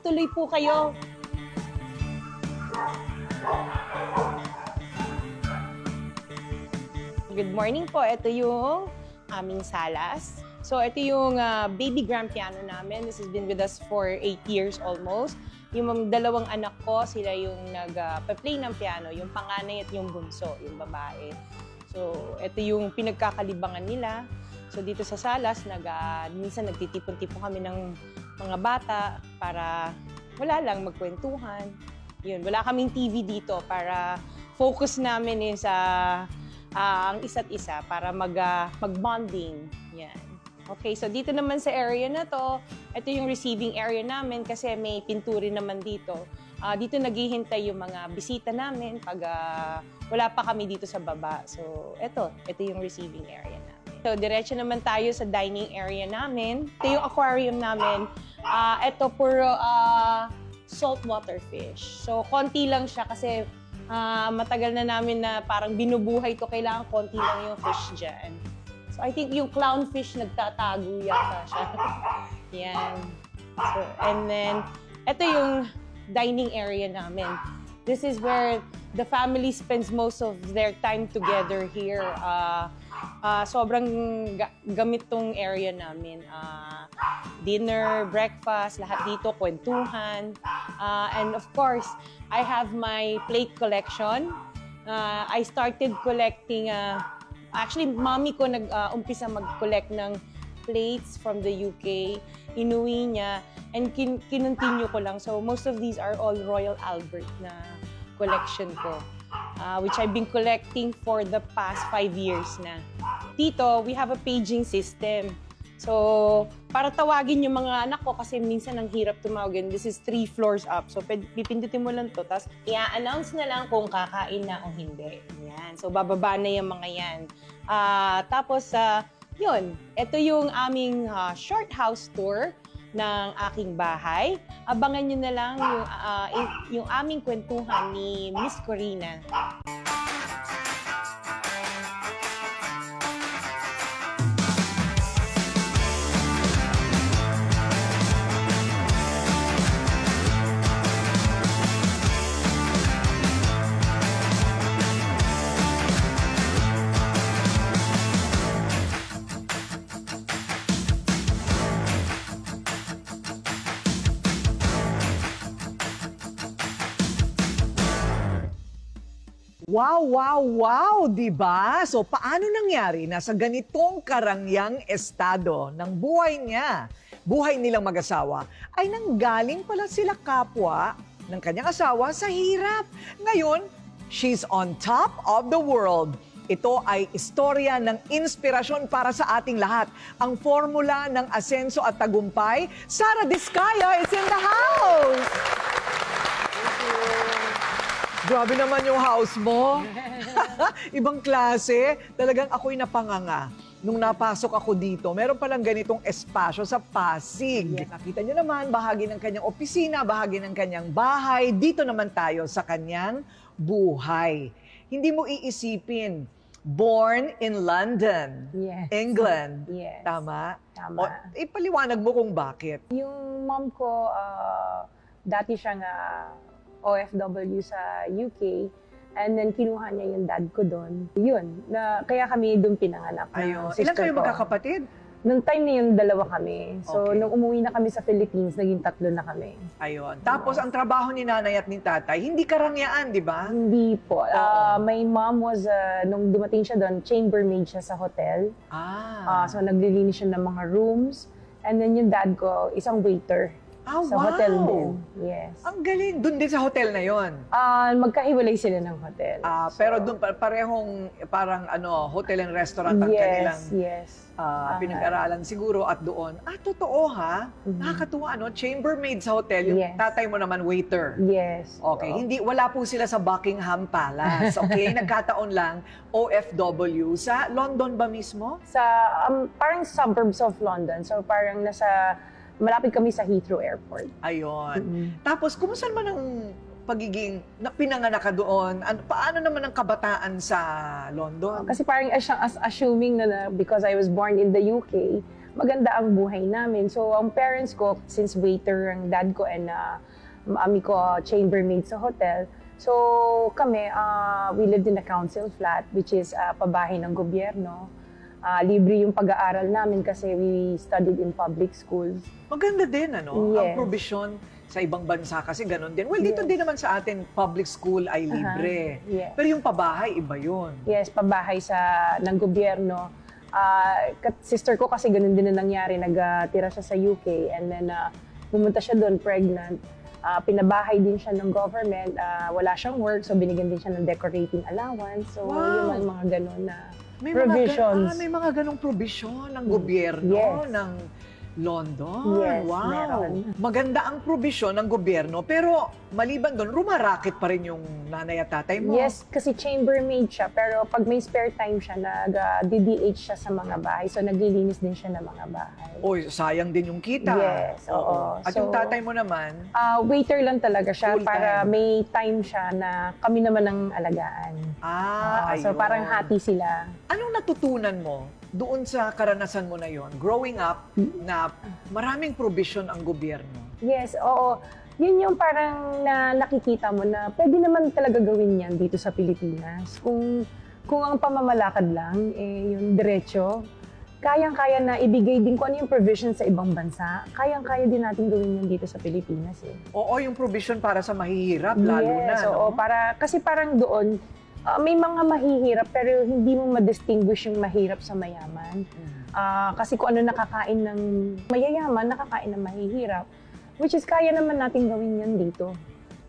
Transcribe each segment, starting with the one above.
Tuloy po kayo. Good morning po. Ito yung aming salas. So, ito yung baby grand piano namin. This has been with us for 8 years almost. Yung dalawang anak ko, sila yung nag-play ng piano. Yung panganay at yung bunso, yung babae. So, ito yung pinagkakalibangan nila. So, dito sa salas, minsan nagtitipon-tipon kami ng mga bata para wala lang, magkwentuhan. Yun, wala kaming TV dito para focus namin sa ang isa't isa para mag-bonding. Yan. Okay, so dito naman sa area na to, ito yung receiving area namin kasi may pinturin naman dito. Dito naghihintay yung mga bisita namin pag wala pa kami dito sa baba. So, ito yung receiving area namin. So, diretso naman tayo sa dining area namin. Ito yung aquarium namin. Ito puro saltwater fish. So, konti lang siya kasi matagal na namin na parang binubuhay to, kailangan konti lang yung fish dyan. So, I think yung clownfish nagtatago yata siya. Yan. So, and then, ito yung dining area namin. This is where the family spends most of their time together here. Sobrang gamit tong area namin. Dinner, breakfast, lahat dito, kwentuhan. And of course, I have my plate collection. I started collecting, actually, mommy ko nag-umpisa mag-collect ng plates from the UK. Inuwi niya, and kinontinue ko lang. So most of these are all Royal Albert na collection ko, which I've been collecting for the past 5 years na. Dito, we have a paging system. So, para tawagin yung mga anak ko kasi minsan ang hirap tumawagin. This is 3 floors up. So, pipindutin mo lang to. Tapos, i-announce na lang kung kakain na o hindi. Yan. So, bababa na yung mga yan. Tapos, yun. Ito yung aming short house tour ng aking bahay. Abangan nyo na lang yung aming kwentuhan ni Miss Corina. Wow, wow, wow, di ba? So, paano nangyari na sa ganitong karangyang estado ng buhay niya, buhay nilang mag-asawa, ay nanggaling pala sila kapwa ng kanyang asawa sa hirap. Ngayon, she's on top of the world. Ito ay istorya ng inspirasyon para sa ating lahat. Ang formula ng asenso at tagumpay, Sara Diskaya is in the house! Grabe naman yung house mo. Ibang klase. Talagang ako'y napanganga. Nung napasok ako dito, meron palang ganitong espasyo sa Pasig. Yes. Nakita nyo naman, bahagi ng kanyang opisina, bahagi ng kanyang bahay. Dito naman tayo sa kanyang buhay. Hindi mo iisipin, born in London, yes, England. Yes. Tama? Tama. O, ipaliwanag mo kung bakit. Yung mom ko, dati siyang OFW sa UK, and then kinuha niya yung dad ko doon. Yun, kaya kami doon pinanganak. Ayun. Ilan kayo magkakapatid? Nung time na yun, 2 kami. So, Okay. nung umuwi na kami sa Philippines, naging 3 na kami. Ayun. Tapos, ang trabaho ni nanay at ni tatay, hindi karangyaan, di ba? Hindi po. My mom was, nung dumating siya doon, chambermaid siya sa hotel. So, naglilinis siya ng mga rooms. And then yung dad ko, isang waiter. Sa wow. hotel din. Yes. Ang galing. Doon din sa hotel na yon. Magkahiwalay sila ng hotel. Pero doon parehong parang hotel and restaurant ang kanilang pinag-aralan siguro at doon. Totoo ha? Nakakatuwa, chambermaid sa hotel. Yung tatay mo naman waiter. Yes. Okay. Wala po sila sa Buckingham Palace. Okay? Nagkataon lang, OFW. Sa London ba mismo? Sa parang suburbs of London. So parang malapit kami sa Heathrow Airport. Ayun. Tapos, kumusta naman ang pagiging pinanganak ka doon? Paano naman ang kabataan sa London? Kasi parang assuming na because I was born in the UK, maganda ang buhay namin. So, ang parents ko, since waiter ang dad ko and mami ko chambermaid sa hotel, so kami, we lived in a council flat, which is pabahay ng gobyerno. Libre yung pag-aaral namin kasi we studied in public schools. Maganda din, ano? Ang Yes. provision sa ibang bansa kasi ganun din. Well, dito din naman sa atin, public school ay libre. Yes. Pero yung pabahay, iba yun. Yes, pabahay ng gobyerno. Sister ko kasi ganun din na nangyari. Nagtira siya sa UK and then pumunta siya doon pregnant. Pinabahay din siya ng government. Wala siyang work, so binigyan din siya ng decorating allowance. So, Wow. yung mga ganun na May provisions. may mga ganong provision ng gobyerno, Yes. ng London. Yes, Wow. meron. Maganda ang provision ng gobyerno, pero maliban doon, rumaraket pa rin yung nanay at tatay mo. Yes, kasi chambermaid siya, pero pag may spare time siya, nag-DDH siya sa mga bahay. So, naglilinis din siya ng mga bahay. Oy, sayang din yung kita. Yes, oo. At So, yung tatay mo naman, Waiter lang talaga siya Full para time. may time siya na kami naman ang alagaan. So, ayun. parang hati sila. Anong natutunan mo doon sa karanasan mo na yon, growing up, na maraming provision ang gobyerno? Yes, oo. Yun yung parang nakikita mo na pwede naman talaga gawin yan dito sa Pilipinas. Kung ang pamamalakad lang, yung diretso, kayang-kaya na ibigay din kung ano yung provision sa ibang bansa. Kayang-kaya din natin gawin yan dito sa Pilipinas. Oo, yung provision para sa mahihirap, lalo na. Yes, No? oo. Kasi parang doon, may mga mahihirap pero hindi mo ma-distinguish yung mahirap sa mayaman. Kasi kung ano nakakain ng mayayaman, nakakain ng mahihirap. Which is kaya naman natin gawin yan dito.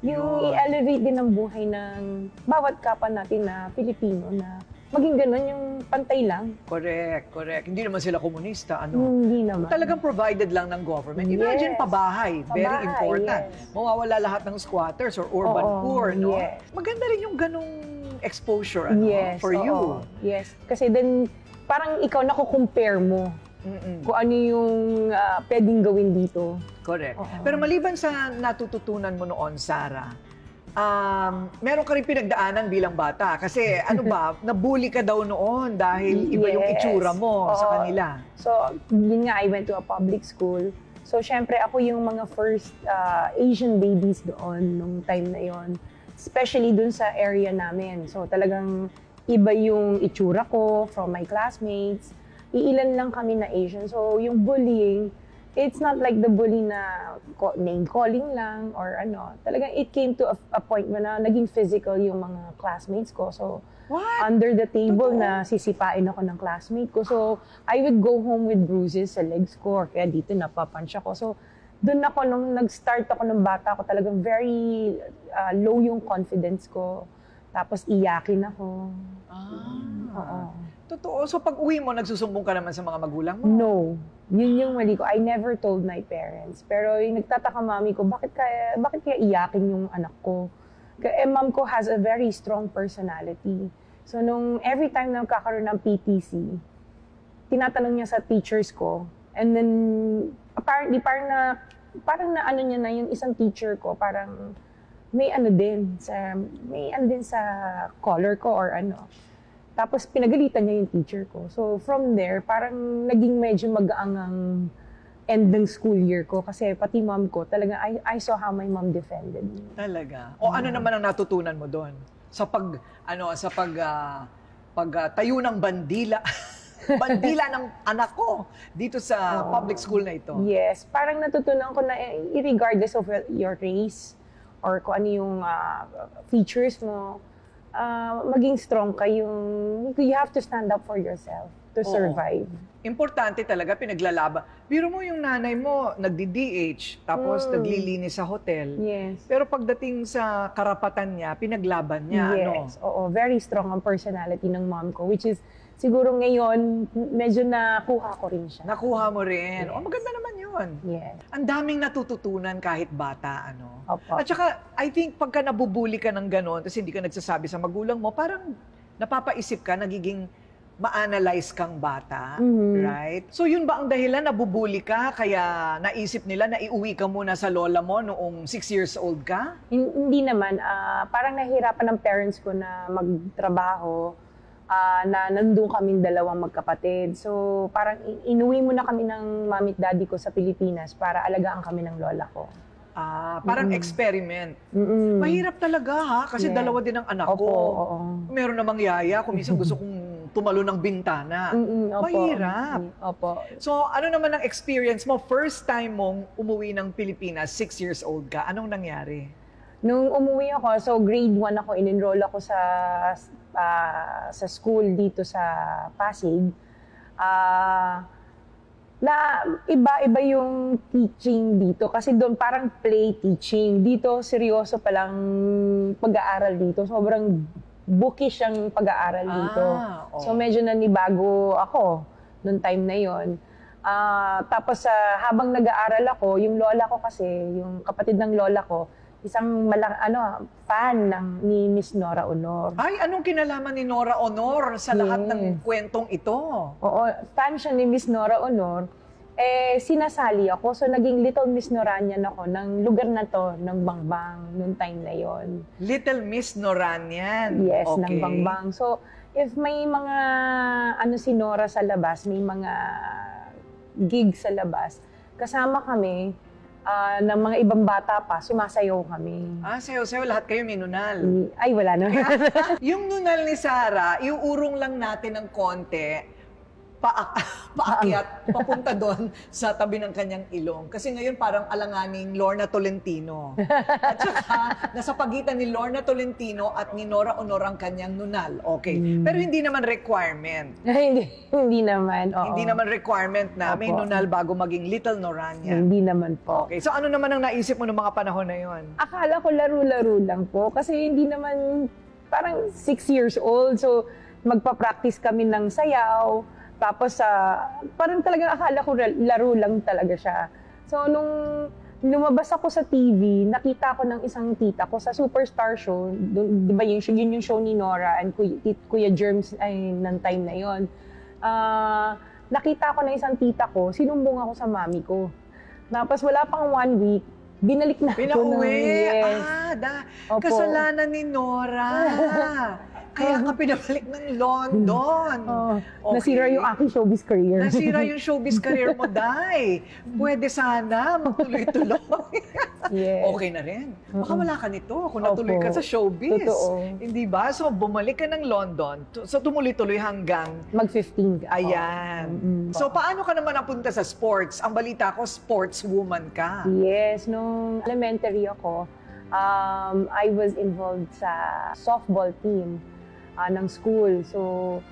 Yung Yun. i-elevate din ang buhay ng bawat kapwa natin na Pilipino na maging ganun, yung pantay lang. Correct. Hindi naman sila komunista, ano? Hindi naman. Talagang provided lang ng government. Imagine Yes. pabahay, very Pabahay, important. yes. Mawawala lahat ng squatters or urban Oo, poor, no? yes. Maganda rin yung ganong exposure, ano, Yes, for oo. you. Yes, kasi then parang ikaw nakukompare mo kung ano yung pwedeng gawin dito. Correct. Oo. Pero maliban sa natututunan mo noon, Sarah, meron ka rin pinagdaanan bilang bata. Kasi ano ba, nabully ka daw noon dahil iba yung Yes. itsura mo sa Oo. kanila. So, yun nga, I went to a public school. So, syempre, ako yung mga first Asian babies doon nung time na yon, especially dun sa area namin. So, talagang iba yung itsura ko from my classmates. Iilan lang kami na Asian. So, yung bullying, it's not like the bully na name calling lang or ano. Talagang it came to a point na naging physical yung mga classmates ko. So, What? under the table Totoo? na sisipain ako ng classmate ko. So, I would go home with bruises sa legs ko or kaya dito napapunch ako. So, doon ako, nung nag-start ako ng bata ko, talagang very low yung confidence ko. Tapos iyakin ako. Oo. Totoo. So pag uwi mo, nagsusumbong ka naman sa mga magulang mo? No. Yun yung mali ko. I never told my parents. Pero yung nagtataka mami ko, bakit kaya iyakin yung anak ko? Mom ko has a very strong personality. So nung every time na nagkakaroon ng PTC, tinatanong niya sa teachers ko, and then apparently parang na ano niya na yung isang teacher ko, parang may ano din sa color ko or ano. Tapos pinagalitan niya yung teacher ko. So from there, parang naging medyo mag-aangang end ng school year ko kasi pati mom ko, talaga I saw how my mom defended me. Talaga. O ano naman ang natutunan mo doon? Sa tayo ng bandila. Bandila ng anak ko dito sa public school na ito. Yes, parang natutunan ko na regardless of your race or kung ano yung features mo, maging strong ka, you have to stand up for yourself to Oo. survive. Importante talaga pinaglalaban. Biro mo yung nanay mo, nagdi-DH, tapos naglilinis sa hotel. Yes. Pero pagdating sa karapatan niya, pinaglaban niya. Yes, oo. Very strong ang personality ng mom ko, which is siguro ngayon, medyo nakuha ko rin siya. Nakuha mo rin. Yes. O, maganda naman yun. Yes. Ang daming natututunan kahit bata, ano. Opo. At saka, I think pagka nabubuli ka ng gano'n, tapos hindi ka nagsasabi sa magulang mo, parang napapaisip ka, nagiging ma-analyze kang bata, right? So yun ba ang dahilan, nabubuli ka, kaya naisip nila na iuwi ka muna sa lola mo noong 6 years old ka? Hindi naman. Parang nahihirapan ng parents ko na magtrabaho. na nandun kaming dalawang magkapatid. So parang inuwi muna kami ng mami at daddy ko sa Pilipinas para alagaan kami ng lola ko. Parang experiment. Mahirap talaga ha, kasi Yeah. dalawa din ang anak Opo, ko. oo. Meron namang yaya, kung minsan gusto kong tumalo ng bintana. Opo. Mahirap. Opo. So, ano naman ang experience mo? First time mong umuwi ng Pilipinas, 6 years old ka. Anong nangyari? Nung umuwi ako, so grade 1 ako, in-enroll ako sa school dito sa Pasig. Na iba-iba yung teaching dito kasi doon parang play teaching. Dito seryoso palang pag-aaral dito. Sobrang bookish ang pag-aaral dito. So medyo nanibago ako noong time na yon. Tapos habang nag-aaral ako, yung lola ko kasi, yung kapatid ng lola ko, isang fan ni Miss Nora Honor. Ay, anong kinalaman ni Nora Honor sa lahat ng kwentong ito? Oo, fan siya ni Miss Nora Honor. Sinasali ako. So, naging Little Miss Noranian ako ng lugar na to, ng Bangbang, noong time na yon. Little Miss Noranian. Yes, okay. ng Bangbang. So, if may mga, si Nora sa labas, may mga gig sa labas, kasama kami, ng mga ibang bata pa, sumasayaw kami. Sayo-sayo, lahat kayo may nunal. Ay, wala na. Yung nunal ni Sarah, iuurong lang natin ng konti, paakyat, papunta doon sa tabi ng kanyang ilong. Kasi ngayon parang alanganing Lorna Tolentino. At saka, nasa pagitan ni Lorna Tolentino at ni Nora Honor ang kanyang nunal. Okay. Pero hindi naman requirement. Hindi naman, oo. Hindi naman requirement na may Opo. nunal bago maging Little Norania. Hindi naman po. Okay. So ano naman ang naisip mo noong mga panahon na yon? Akala ko laro-laro lang po kasi hindi naman parang 6 years old. So magpa-practice kami ng sayaw. Tapos parang talagang akala ko laro lang talaga siya. So nung lumabas ako sa TV, nakita ko ng isang tita ko sa Superstar Show. Di ba yun yung show ni Nora and Kuya Germs ay ng time na yon. Nakita ko ng isang tita ko, sinumbong ako sa mami ko. Tapos wala pang 1 week, binalik na ako. Pinauwi? Yes. Opo. Kasalanan ni Nora. Kaya ka pinabalik ng London. Okay. Nasira yung aking showbiz career. Nasira yung showbiz career mo, Day. Pwede sana magtuloy-tuloy. Yes. Okay na rin. Baka wala ka nito kung natuloy ka sa showbiz. Totoo. Hindi ba? So, bumalik ka ng London. So, tumuloy-tuloy hanggang Mag-15 ka. ayan. So, paano ka naman napunta sa sports? Ang balita ko, sportswoman ka. Yes. Nung elementary ako, I was involved sa softball team ng school. So,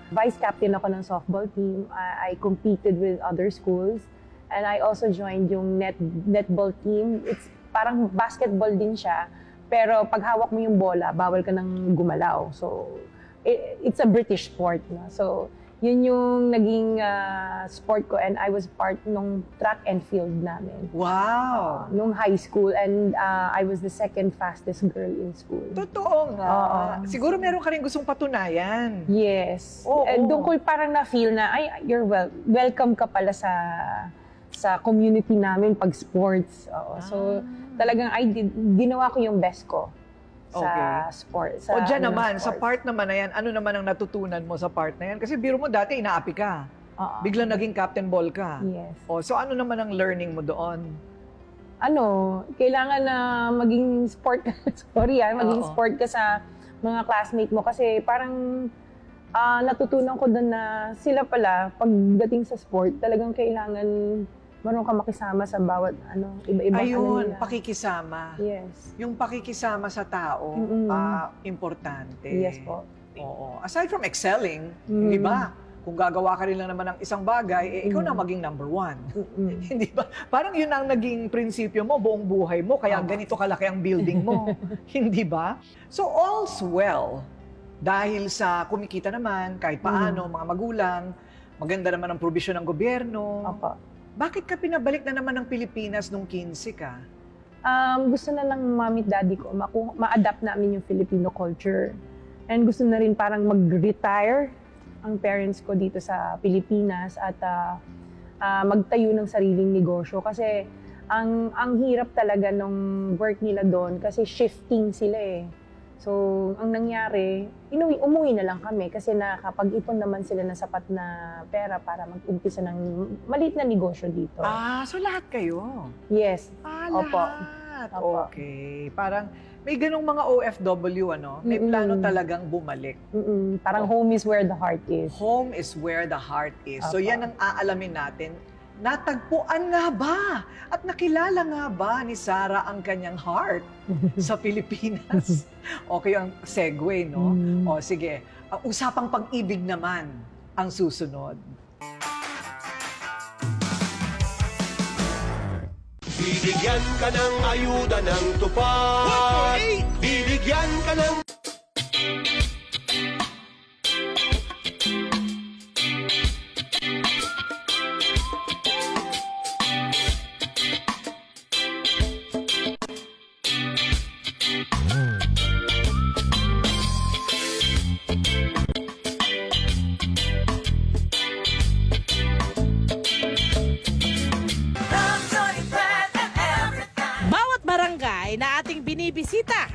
vice captain ako ng softball team. I competed with other schools. And I also joined yung netball team. It's parang basketball din siya. Pero pag hawak mo yung bola, bawal ka nang gumalaw. So, it's a British sport. No? So, yun yung naging sport ko. And I was part nung track and field namin. Wow! Nung high school. And I was the second fastest girl in school. Totoo nga. Siguro meron ka rin gustong patunayan. Yes. Oo. And doon ko parang na-feel na, ay, you're welcome ka pala sa community namin pag sports. So, talagang ginawa ko yung best ko sa sports. O dyan naman, sa part naman na yan, ano naman ang natutunan mo sa part na yan? Kasi biro mo dati, inaapi ka. Biglang naging captain ball ka. Yes. So ano naman ang learning mo doon? Kailangan na maging sport ka. Maging sport ka sa mga classmate mo. Kasi parang natutunan ko doon na sila pala, pagdating sa sport, talagang kailangan marunong ka makisama sa bawat iba-ibang nila. Pakikisama. Yes. Yung pakikisama sa tao, importante. Yes po. Oo. Aside from excelling, di ba? Kung gagawa ka rin lang naman ng isang bagay, ikaw na maging number 1. Hindi ba? Parang yun ang naging prinsipyo mo, buong buhay mo, kaya ganito kalaki ang building mo. Hindi ba? So all's well. Dahil sa kumikita naman, kahit paano, mga magulang, maganda naman ang probisyon ng gobyerno. Opo. Bakit ka pinabalik na naman ng Pilipinas nung 15 ka? Gusto na ng mami at daddy ko, ma-adapt namin yung Filipino culture. And gusto na rin parang mag-retire ang parents ko dito sa Pilipinas at magtayo ng sariling negosyo. Kasi ang hirap talaga nung work nila doon kasi shifting sila eh. So, ang nangyari, umuwi na lang kami kasi nakapag-ipon naman sila ng sapat na pera para mag-umpisa ng maliit na negosyo dito. So lahat kayo? Yes. Opo. Lahat. Opo. Okay. Parang may ganong mga OFW, ano? May plano talagang bumalik. Parang home is where the heart is. Home is where the heart is. So Opo. yan ang aalamin natin. Natagpuan nga ba at nakilala nga ba ni Sarah ang kanyang heart sa Pilipinas? Okay ang segue, no? O sige, ang usapang pag-ibig naman ang susunod. Bibigyan ka ng ayuda ng tupad. Bibigyan ka ng... Bawat barangay na ating binibisita.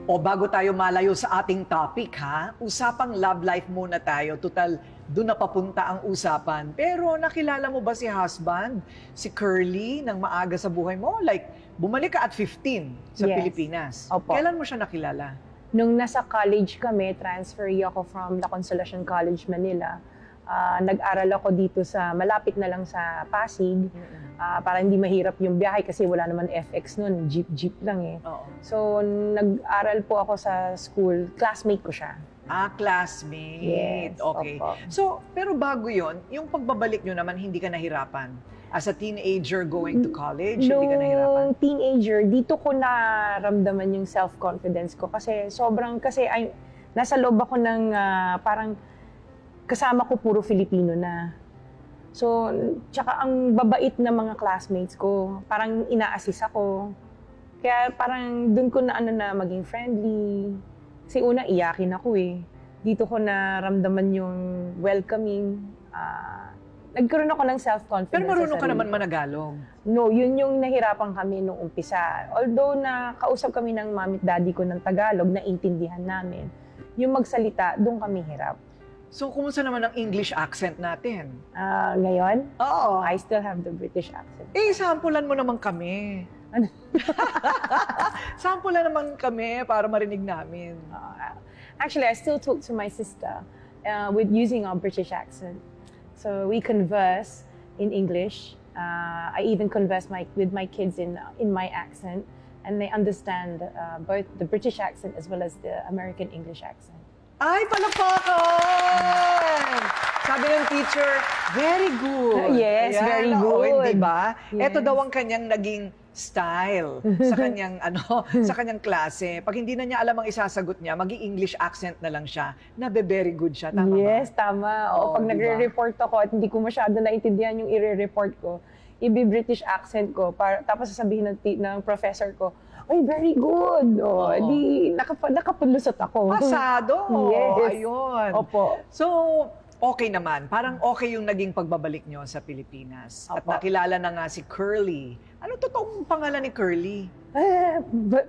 O bago tayo malayo sa ating topic, ha? Usapang love life muna tayo. Total, doon na papunta ang usapan. Pero nakilala mo ba si husband, si Curly, nang maaga sa buhay mo? Like, bumalik ka at 15 sa Yes. Pilipinas. Opo. Kailan mo siya nakilala? Nung nasa college kami, transfer ako from La Consolacion College, Manila. Nag-aral ako dito malapit na lang sa Pasig. Para hindi mahirap yung biyahe kasi wala naman FX noon, jeep lang eh. Oo. So, nag-aral po ako sa school, classmate ko siya. Classmate. Yes, Okay. opo. So, pero bago yon, yung pagbabalik nyo naman, hindi ka nahirapan? As a teenager going to college, hindi ka nahirapan? Nung teenager, dito ko naramdaman yung self-confidence ko kasi nasa loob ako ng parang kasama ko puro Filipino na. So, tsaka ang babait na mga classmates ko, parang ina-assist ako. Kaya parang dun ko na maging friendly. Kasi una, iyakin ako eh. Dito ko naramdaman yung welcoming. Nagkaroon ako ng self-confidence. Pero marunong ka sa sarili naman ko. managalog. No, yun yung nahirapan kami nung umpisa. Although nakausap kami ng mami at daddy ko ng Tagalog, naintindihan namin. Yung magsalita, doon kami hirap. So, kumusta naman ang English accent natin? Ngayon, Oo. I still have the British accent. Sampulan mo naman kami. Ano? Sampulan naman kami para marinig namin. Actually, I still talk to my sister with using our British accent. So we converse in English. I even converse with my kids in my accent, and they understand both the British accent as well as the American English accent. Ay, palakpakan! Sabi ng teacher, very good. Yes, very good. Di ba? Yes. Ito daw ang kanyang naging style sa kanyang sa kanyang klase. Pag hindi na niya alam ang isasagot niya, magi-English accent na lang siya. Very good siya. Tama Yes, ba? tama. Oo, Pag diba? nagre-report ako at hindi ko masyado naintindihan yung i-report ko, i-British accent ko, tapos sasabihin ng professor ko, ay, very good. Di, nakapulusot ako. Pasado. Yes. Ayun. Opo. So, okay naman. Parang okay yung naging pagbabalik nyo sa Pilipinas. At Opo. nakilala na nga si Curly. Ano totoong pangalan ni Curly?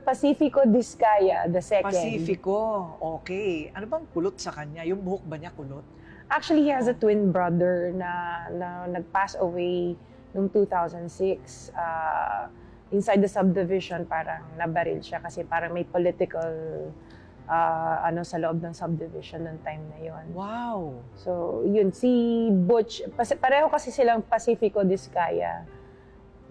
Pacifico Discaya, the second. Pacifico. Okay. Ano bang kulot sa kanya? Yung buhok ba niya kulot? Actually, he has a twin brother na nag-pass away noong 2006. Inside the subdivision, parang nabaril siya kasi parang may political sa loob ng subdivision noong time na yon. Wow. So, yun, si Butch, pareho kasi silang Pacifico Discaya.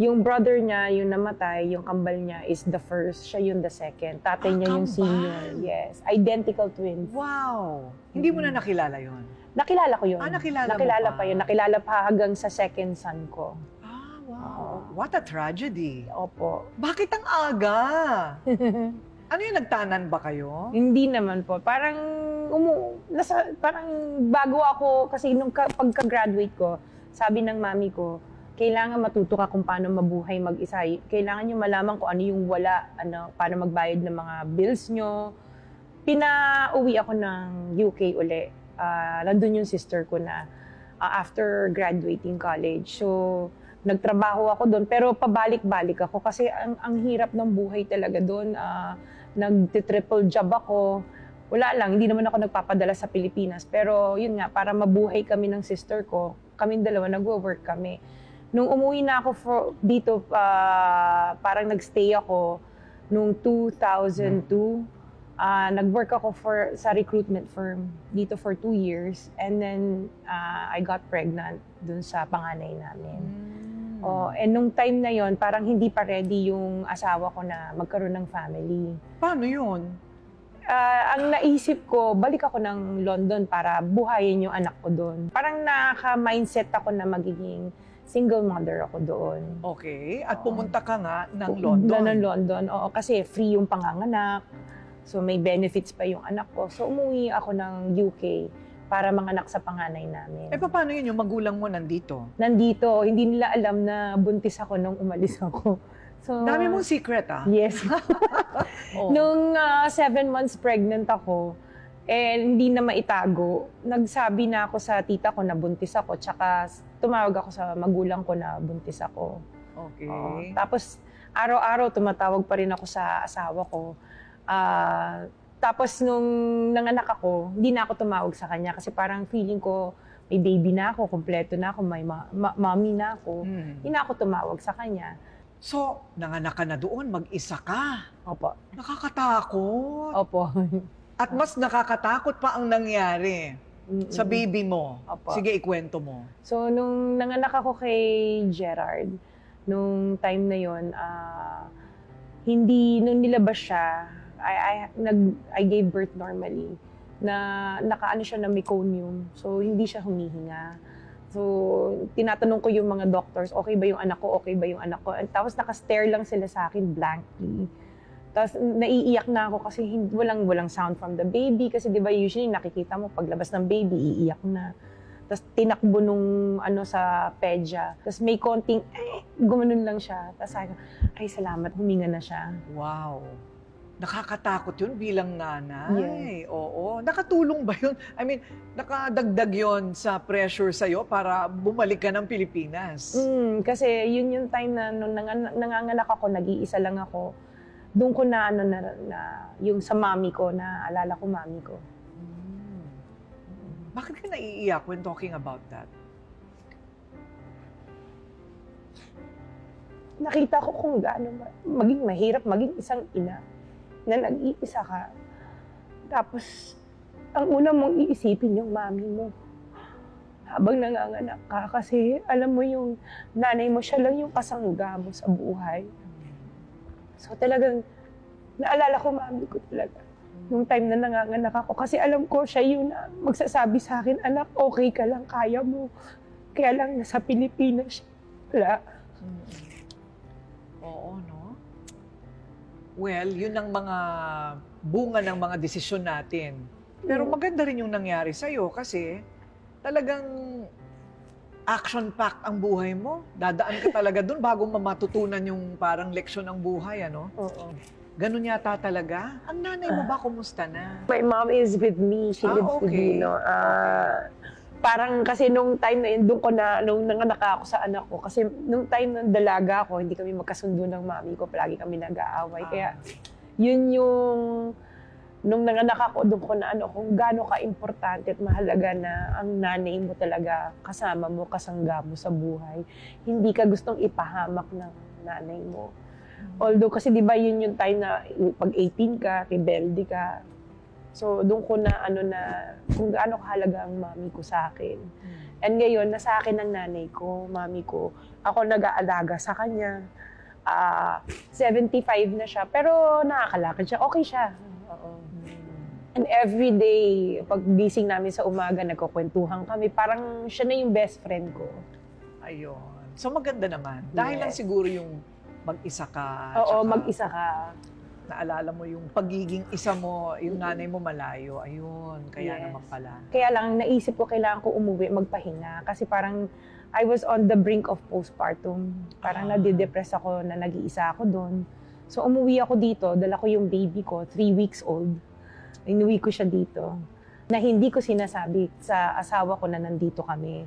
Yung brother niya, yung namatay, yung kambal niya is the first, siya yung the second. Tatay niya yung kambal. senior. Yes, identical twins. Wow. Hindi mo na nakilala yon? Nakilala ko yun. Nakilala mo Nakilala pa. pa yun. Nakilala pa hanggang sa second son ko. Wow. What a tragedy. Opo. Bakit ang aga? Ano yung nagtanan ba kayo? Hindi naman po. Parang, parang bago ako, kasi nung pagka-graduate ko, sabi ng mami ko, kailangan matuto ka kung paano mabuhay mag-isa. Kailangan nyo malaman kung ano yung wala, paano magbayad ng mga bills nyo. Pinauwi ako ng UK uli. Nandun yung sister ko na after graduating college. So, nagtrabaho ako doon, pero pabalik-balik ako kasi ang hirap ng buhay talaga doon. Nag-triple job ako. Wala lang, hindi naman ako nagpapadala sa Pilipinas. Pero yun nga, para mabuhay kami ng sister ko, kaming dalawa, nag-work kami. Nung umuwi na ako dito, parang nagstay ako nung 2002. Nag-work ako sa recruitment firm dito for 2 years. And then, I got pregnant dun sa panganay namin. And nung time na yon, parang hindi pa ready yung asawa ko na magkaroon ng family. Paano yun? Ang naisip ko, balik ako ng London para buhayin yung anak ko doon. Parang naka-mindset ako na magiging single mother ako doon. Okay. At pumunta ka nga ng London. Ng London, oo. Kasi free yung panganganak. So may benefits pa yung anak ko. So umuwi ako ng UK para manganak sa panganay namin. Paano yun yung magulang mo nandito? Nandito, hindi nila alam na buntis ako nung umalis ako. So, Dami mong secret, Yes. Nung 7 months pregnant ako, hindi na maitago, nagsabi na ako sa tita ko na buntis ako, tsaka tumawag ako sa magulang ko na buntis ako. Okay. Tapos, araw-araw tumatawag pa rin ako sa asawa ko. Tapos nung nanganak ako, hindi na ako tumawag sa kanya kasi parang feeling ko may baby na ako, kompleto na ako, may mommy na ako. Hindi na ako tumawag sa kanya. So, nanganak ka na doon, mag-isa ka. Opo. Nakakatakot. Opo. At mas nakakatakot pa ang nangyari sa baby mo. Opo. Sige, ikwento mo. So, nung nanganak ako kay Gerard, nung time na yon, nung nilabas siya, I gave birth normally, na nakaano siya na meconium. So, hindi siya humihinga. So, tinatanong ko yung mga doctors, okay ba yung anak ko, okay ba yung anak ko? And tapos naka-stare lang sila sa akin blankly. Tapos naiiyak na ako kasi walang sound from the baby. Kasi di ba usually nakikita mo paglabas ng baby, iiyak na. Tapos tinakbo nung sa pedya. Tapos may konting, gumanon lang siya. Tapos sabi ko, ay salamat, huminga na siya. Wow. Nakakatakot yun bilang nanay. Yes. Oo. Nakatulong ba yun? I mean, nakadagdag yun sa pressure sa'yo para bumalik ka ng Pilipinas? Kasi yun yung time na nung nanganganak ako, nag-iisa lang ako. Doon ko na yung sa mami ko, na alala ko mami ko. Bakit ka naiiyak when talking about that? Nakita ko kung gaano maging mahirap maging isang ina na nag-iisa ka. Tapos, ang una mong iisipin yung mami mo habang nanganganak ka. Kasi alam mo yung nanay mo, siya lang yung kasangga mo sa buhay. So talagang, naalala ko mami ko talaga. Nung time na nanganganak ako. Kasi alam ko siya yun na magsasabi sa akin, anak, okay ka lang, kaya mo. Kaya lang nasa Pilipinas siya. Wala. Oo, no? Well, yun ang mga bunga ng mga desisyon natin. Pero maganda rin yung nangyari sa'yo kasi talagang action-packed ang buhay mo. Dadaan ka talaga dun bago matutunan yung parang leksyon ng buhay, ano? Oo. Ganun yata talaga. Ang nanay mo ba, kumusta na? My mom is with me. She lives with me, no? Parang kasi nung time na yun, nung nanganak ako sa anak ko, kasi nung time na dalaga ako, hindi kami magkasundo ng mami ko, palagi kami nag-aaway. Kaya yun yung, nung nanganak ako, doon ko na kung gaano ka-importante at mahalaga na ang nanay mo talaga kasama mo, kasangga mo sa buhay. Hindi ka gustong ipahamak ng nanay mo. Although kasi di ba yun yung time na pag 18 ka, rebelde ka. So doon ko na kung gaano kahalaga ang mami ko sa akin. And ngayon, nasa akin ang nanay ko, mami ko. Ako nag-aalaga sa kanya. 75 na siya, pero nakakalakad siya. Okay siya. Oo. And every day, pag gising namin sa umaga, nagkukwentuhan kami. Parang siya na yung best friend ko. Ayun. So maganda naman. Dahil lang siguro yung mag-isa ka. Oo, tsaka mag-isa ka. naalala mo yung pagiging isa mo, yung nanay mo malayo. Ayun, kaya Yes. naman pala. Kaya lang, naisip ko kailangan ko umuwi, magpahinga. Kasi parang I was on the brink of postpartum. Parang nadidepress ako na nag-iisa ako doon. So umuwi ako dito, dala ko yung baby ko, 3 weeks old. Inuwi ko siya dito. Na hindi ko sinasabi sa asawa ko na nandito kami.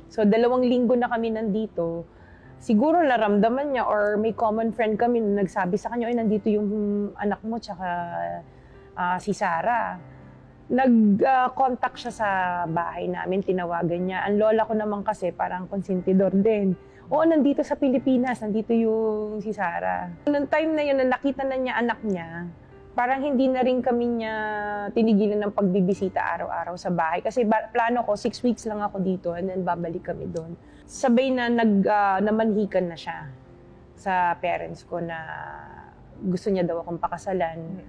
So 2 linggo na kami nandito. siguro naramdaman niya or may common friend kami na nagsabi sa kanya, ay nandito yung anak mo tsaka si Sarah. Nag-contact siya sa bahay namin, tinawagan niya. Ang lola ko naman kasi parang konsentidor din. Oo, nandito sa Pilipinas, nandito yung si Sarah. Noong time na yun, na nakita na niya anak niya, parang hindi na rin kami niya tinigilan ng pagbibisita araw-araw sa bahay. Kasi plano ko, 6 weeks lang ako dito and then babalik kami doon. Sabay na namanhikan na siya sa parents ko na gusto niya daw akong pakasalan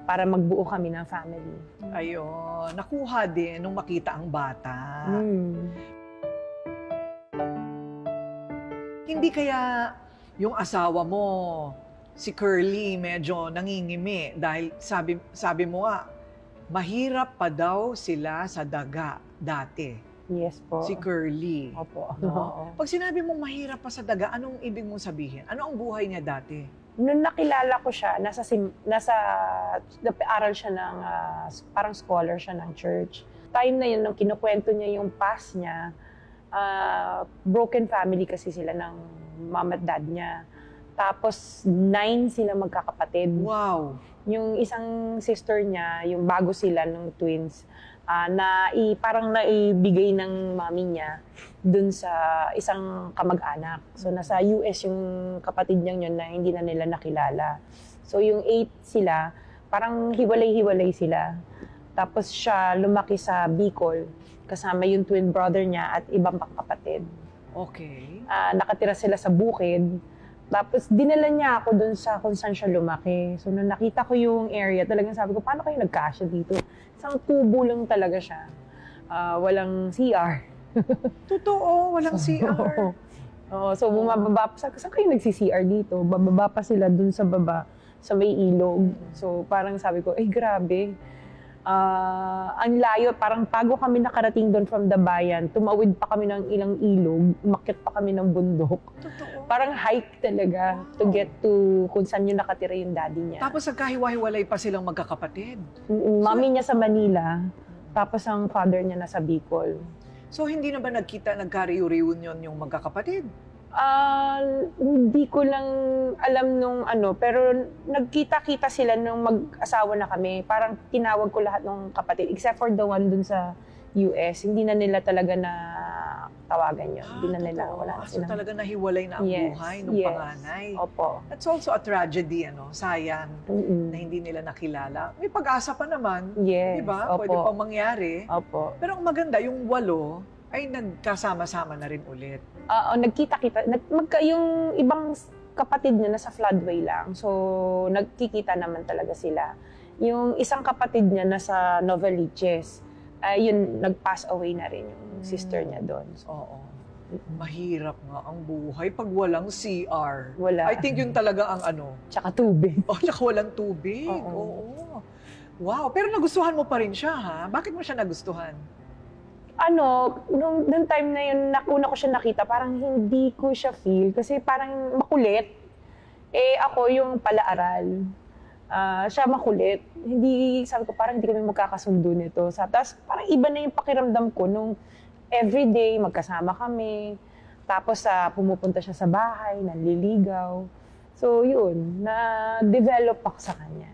para magbuo kami ng family. Ayun, nakuha din nung makita ang bata. Hindi kaya yung asawa mo, si Curly, medyo nangingimi dahil sabi mo nga, mahirap pa daw sila sa daga dati. Yes po. Si Curly. Opo. No? Pag sinabi mong mahirap pa sa daga, anong ibig mong sabihin? Ano ang buhay niya dati? Nung nakilala ko siya, aral siya ng, parang scholar siya ng church. Time na yun, nung kinukwento niya yung past niya, broken family kasi sila ng mom at dad niya. Tapos 9 sila magkakapatid. Wow! Yung isang sister niya, yung bago sila ng twins, parang naibigay ng mami niya dun sa isang kamag-anak. So nasa US yung kapatid niyang yun na hindi na nila nakilala. So yung 8 sila, parang hiwalay-hiwalay sila. Tapos siya lumaki sa Bicol, kasama yung twin brother niya at ibang pang kapatid. Okay. Nakatira sila sa bukid. Tapos dinala niya ako dun sa kung saan siya lumaki. So nung nakita ko yung area, talagang sabi ko, paano kayo nagkasya dito? Isang kubo lang talaga siya. Walang CR. Totoo, walang CR. So bumababa pa. Saan kayo nagsi-CR dito? Bababa pa sila dun sa baba, sa may ilog. So parang sabi ko, grabe. Ang layo, parang bago kami nakarating doon from the bayan, tumawid pa kami ng ilang ilog, umakyat pa kami ng bundok. Totoo. Parang hike talaga to get to kung saan yung nakatira yung daddy niya. Tapos nagkahiwa-hiwalay pa silang magkakapatid. Mami niya sa Manila, tapos ang father niya nasa Bicol. So hindi na ba nagka-reunion yung magkakapatid? Hindi ko lang alam nung pero nagkita-kita sila nung mag-asawa na kami. Parang tinawag ko lahat ng kapatid, except for the one dun sa US. Hindi na nila talaga na tawagan yun. Hindi na nila, wala na So silang. talaga nahiwalay na ang buhay ng panganay. Opo. That's also a tragedy, sayang na hindi nila nakilala. May pag-asa pa naman, Yes, di ba? opo. Pwede pa mangyari. Opo. Pero ang maganda, yung 8 ay nagkasama-sama na rin ulit. Nagkita-kita. Yung ibang kapatid niya nasa floodway lang. So, nagkikita naman talaga sila. Yung isang kapatid niya nasa Novaliches, yun, nag-pass away na rin yung sister niya doon. So, Oo. Mahirap nga ang buhay pag walang CR. Wala. I think yun talaga ang Tsaka tubig. tsaka walang tubig. Oo. Oo. Wow, pero nagustuhan mo pa rin siya, ha? Bakit mo siya nagustuhan? Nung time na yun, una ko siya nakita, parang hindi ko siya feel kasi parang makulit. Ako yung palaaral. Siya makulit. Sabi ko, parang hindi kami magkakasundo nito. Tapos parang iba na yung pakiramdam ko nung everyday magkasama kami. Tapos pumupunta siya sa bahay, nanliligaw. So yun, na-develop ako sa kanya.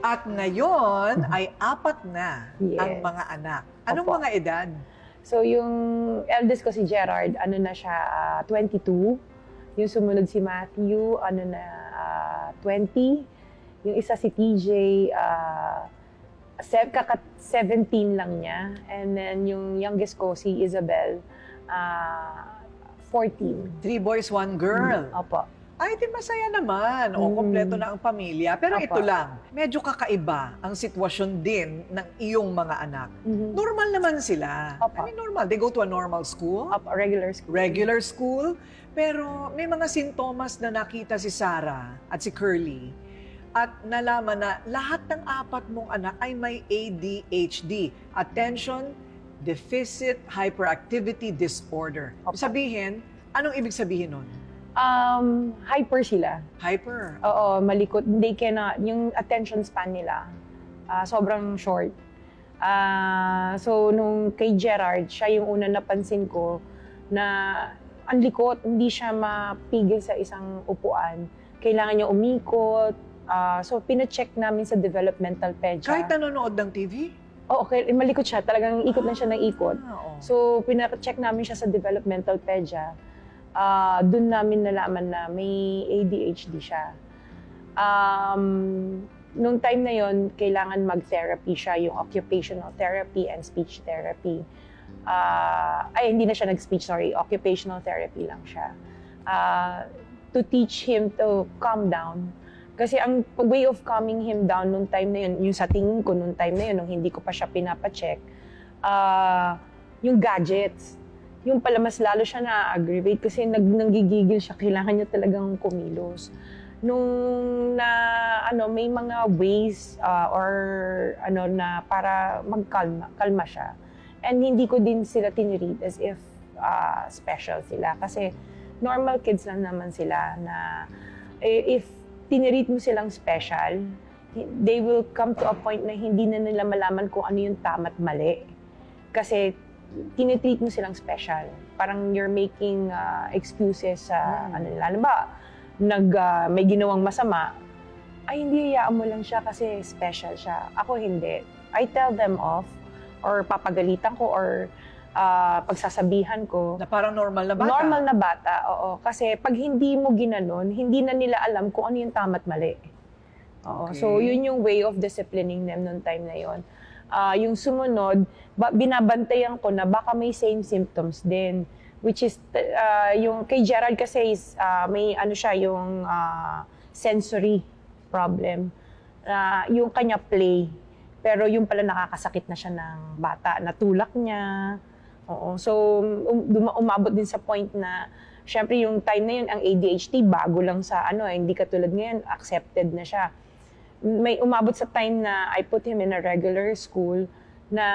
At ngayon ay 4 na ang Yes. mga anak. Anong Opo. mga edad? So yung eldest ko si Gerard, 22. Yung sumunod si Matthew, 20. Yung isa si TJ, 17 lang niya. And then yung youngest ko, si Isabel, 14. 3 boys, 1 girl. Opo. Ay, di masaya naman. O, kompleto na ang pamilya. Pero Opo. ito lang, medyo kakaiba ang sitwasyon din ng iyong mga anak. Normal naman sila. Opo. I mean, normal. They go to a normal school. Opo, regular school. Regular school. Pero may mga sintomas na nakita si Sarah at si Curly. At nalaman na lahat ng 4 mong anak ay may ADHD. Attention Deficit Hyperactivity Disorder. Opo. Sabihin, anong ibig sabihin nun? Hyper sila. Hyper. Oo, malikot. They cannot, yung attention span nila, sobrang short. So, nung kay Gerard, siya yung una napansin ko na ang likot, hindi siya mapigil sa isang upuan. Kailangan niya umikot. So, pina-check namin sa developmental pedya. Kahit nanonood ng TV? Oo, okay. Malikot siya. Talagang ikot lang siya ng ikot. Oo. So, pina-check namin siya sa developmental pedya. Doon namin nalaman na may ADHD siya. Nung time na yon, kailangan mag-therapy siya, yung occupational therapy and speech therapy. Hindi na siya nag-speech, sorry. Occupational therapy lang siya. To teach him to calm down. Kasi ang way of calming him down nung time na yun, yung sa tingin ko nung time na yun, nung hindi ko pa siya pinapacheck, yung gadgets. Yung pala mas lalo siya na-aggravate kasi nanggigigil siya, kailangan niya talagang kumilos. Nung may mga ways na para kalma siya. And hindi ko din sila tinreat as if special sila. Kasi normal kids lang naman sila na if tinreat mo silang special, they will come to a point na hindi na nila malaman kung ano yung tama at mali. Kasi tinitreat mo silang special. Parang you're making excuses sa nila. Ano ba? May ginawang masama, ay hindi, hayaan mo lang siya kasi special siya. Ako hindi. I tell them off or papagalitan ko or pagsasabihan ko. Na parang normal na bata? Normal na bata, oo. Kasi pag hindi mo ginanon, hindi na nila alam kung ano yung tama at mali. Oo. Okay. So yun yung way of disciplining them noong time na yun. Yung sumunod, binabantayan ko na baka may same symptoms din. Which is, yung kay Gerard kasi is, may yung sensory problem. Yung kanya play. Pero yung pala nakakasakit na siya ng bata. Natulak niya. Oo. So, umabot din sa point na, syempre yung time na yun, ang ADHD, bago lang sa hindi katulad ngayon, accepted na siya. May umabot sa time na I put him in a regular school na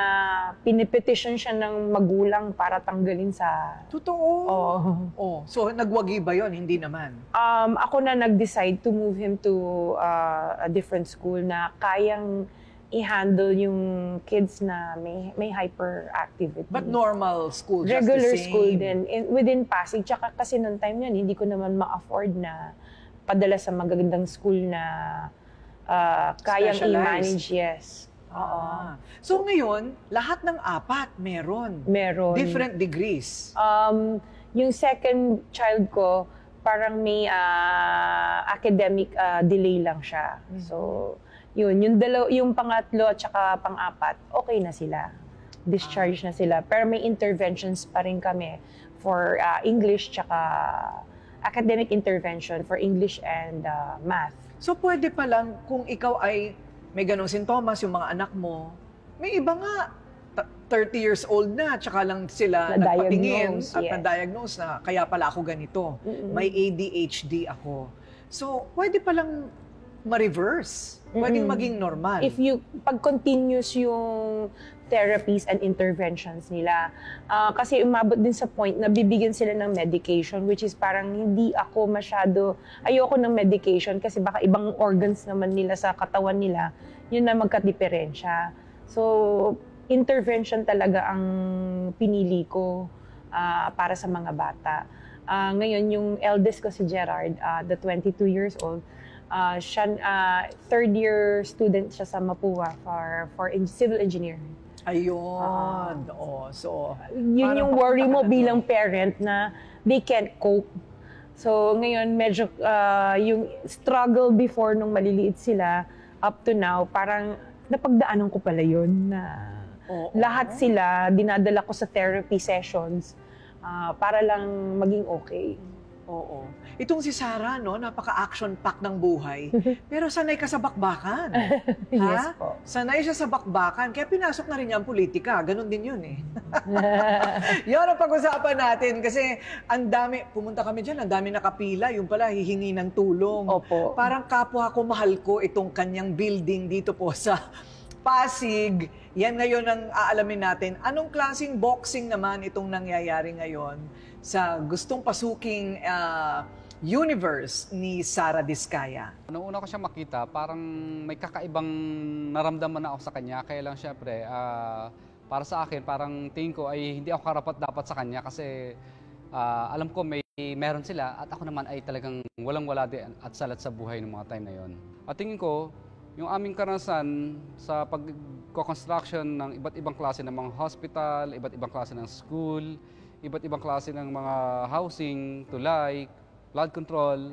pinipetition siya ng magulang para tanggalin sa... Totoo? Oo. Oh. So, nagwagi ba yun? Hindi naman? Ako na nag-decide to move him to a different school na kayang i-handle yung kids na may hyperactivity. But normal school, just regular the same? School din. Within Pasig. Tsaka kasi noong time yun, hindi ko naman ma-afford na padala sa magagandang school na kayang i-manage. Yes. Oo. So ngayon, lahat ng apat meron? Meron. Different degrees? Yung second child ko, parang may academic delay lang siya. So, yung pangatlo at saka pang-apat, okay na sila. Discharge na sila. Pero may interventions pa rin kami for English tsaka academic intervention for English and math. So pwede pa lang kung ikaw ay may ganong sintomas, yung mga anak mo, may iba nga 30 years old na, tsaka lang sila nagpatingin at na-diagnose na kaya pala ako ganito. May ADHD ako. So pwede pa lang ma-reverse. Pwedeng maging normal. If pag continuous yung therapies and interventions nila. Kasi umabot din sa point na bibigyan sila ng medication, which is parang hindi ako ayoko ng medication kasi baka ibang organs naman nila sa katawan nila, yun na magka-diferensya. So, intervention talaga ang pinili ko para sa mga bata. Ngayon, yung eldest ko si Gerard, the 22 years old, third year student siya sa Mapua for civil engineering. Ayun. So, yun yung worry mo bilang parent na they can't cope. So ngayon medyo yung struggle before nung maliliit sila up to now, parang napagdaanan ko pala yun na lahat sila dinadala ko sa therapy sessions para lang maging okay. Oo. Itong si Sarah, no, napaka-action pack ng buhay. Pero sanay ka sa bakbakan. Yes po. Sanay siya sa bakbakan. Kaya pinasok na rin niya ang politika. Ganon din yun eh. Yun ang pag-usapan natin. Kasi ang dami, pumunta kami dyan, ang dami nakapila. Yung pala, hihingi ng tulong. Opo. Parang kapwa ko, mahal ko itong kanyang building dito po sa Pasig. Yan ngayon ang aalamin natin. Anong klaseng boxing naman itong nangyayari ngayon sa gustong pasuking universe ni Sara Diskaya. Nung una ko siya makita, parang may kakaibang naramdaman na ako sa kanya. Kaya lang syempre, para sa akin, parang tingin ko ay hindi ako karapat-dapat sa kanya kasi alam ko meron sila at ako naman ay talagang walang-wala din at salat sa buhay ng mga time na yon. At tingin ko, yung aming karanasan sa pag-construction ng iba't ibang klase ng mga hospital, iba't ibang klase ng school, iba't ibang klase ng mga housing, tulay, flood control,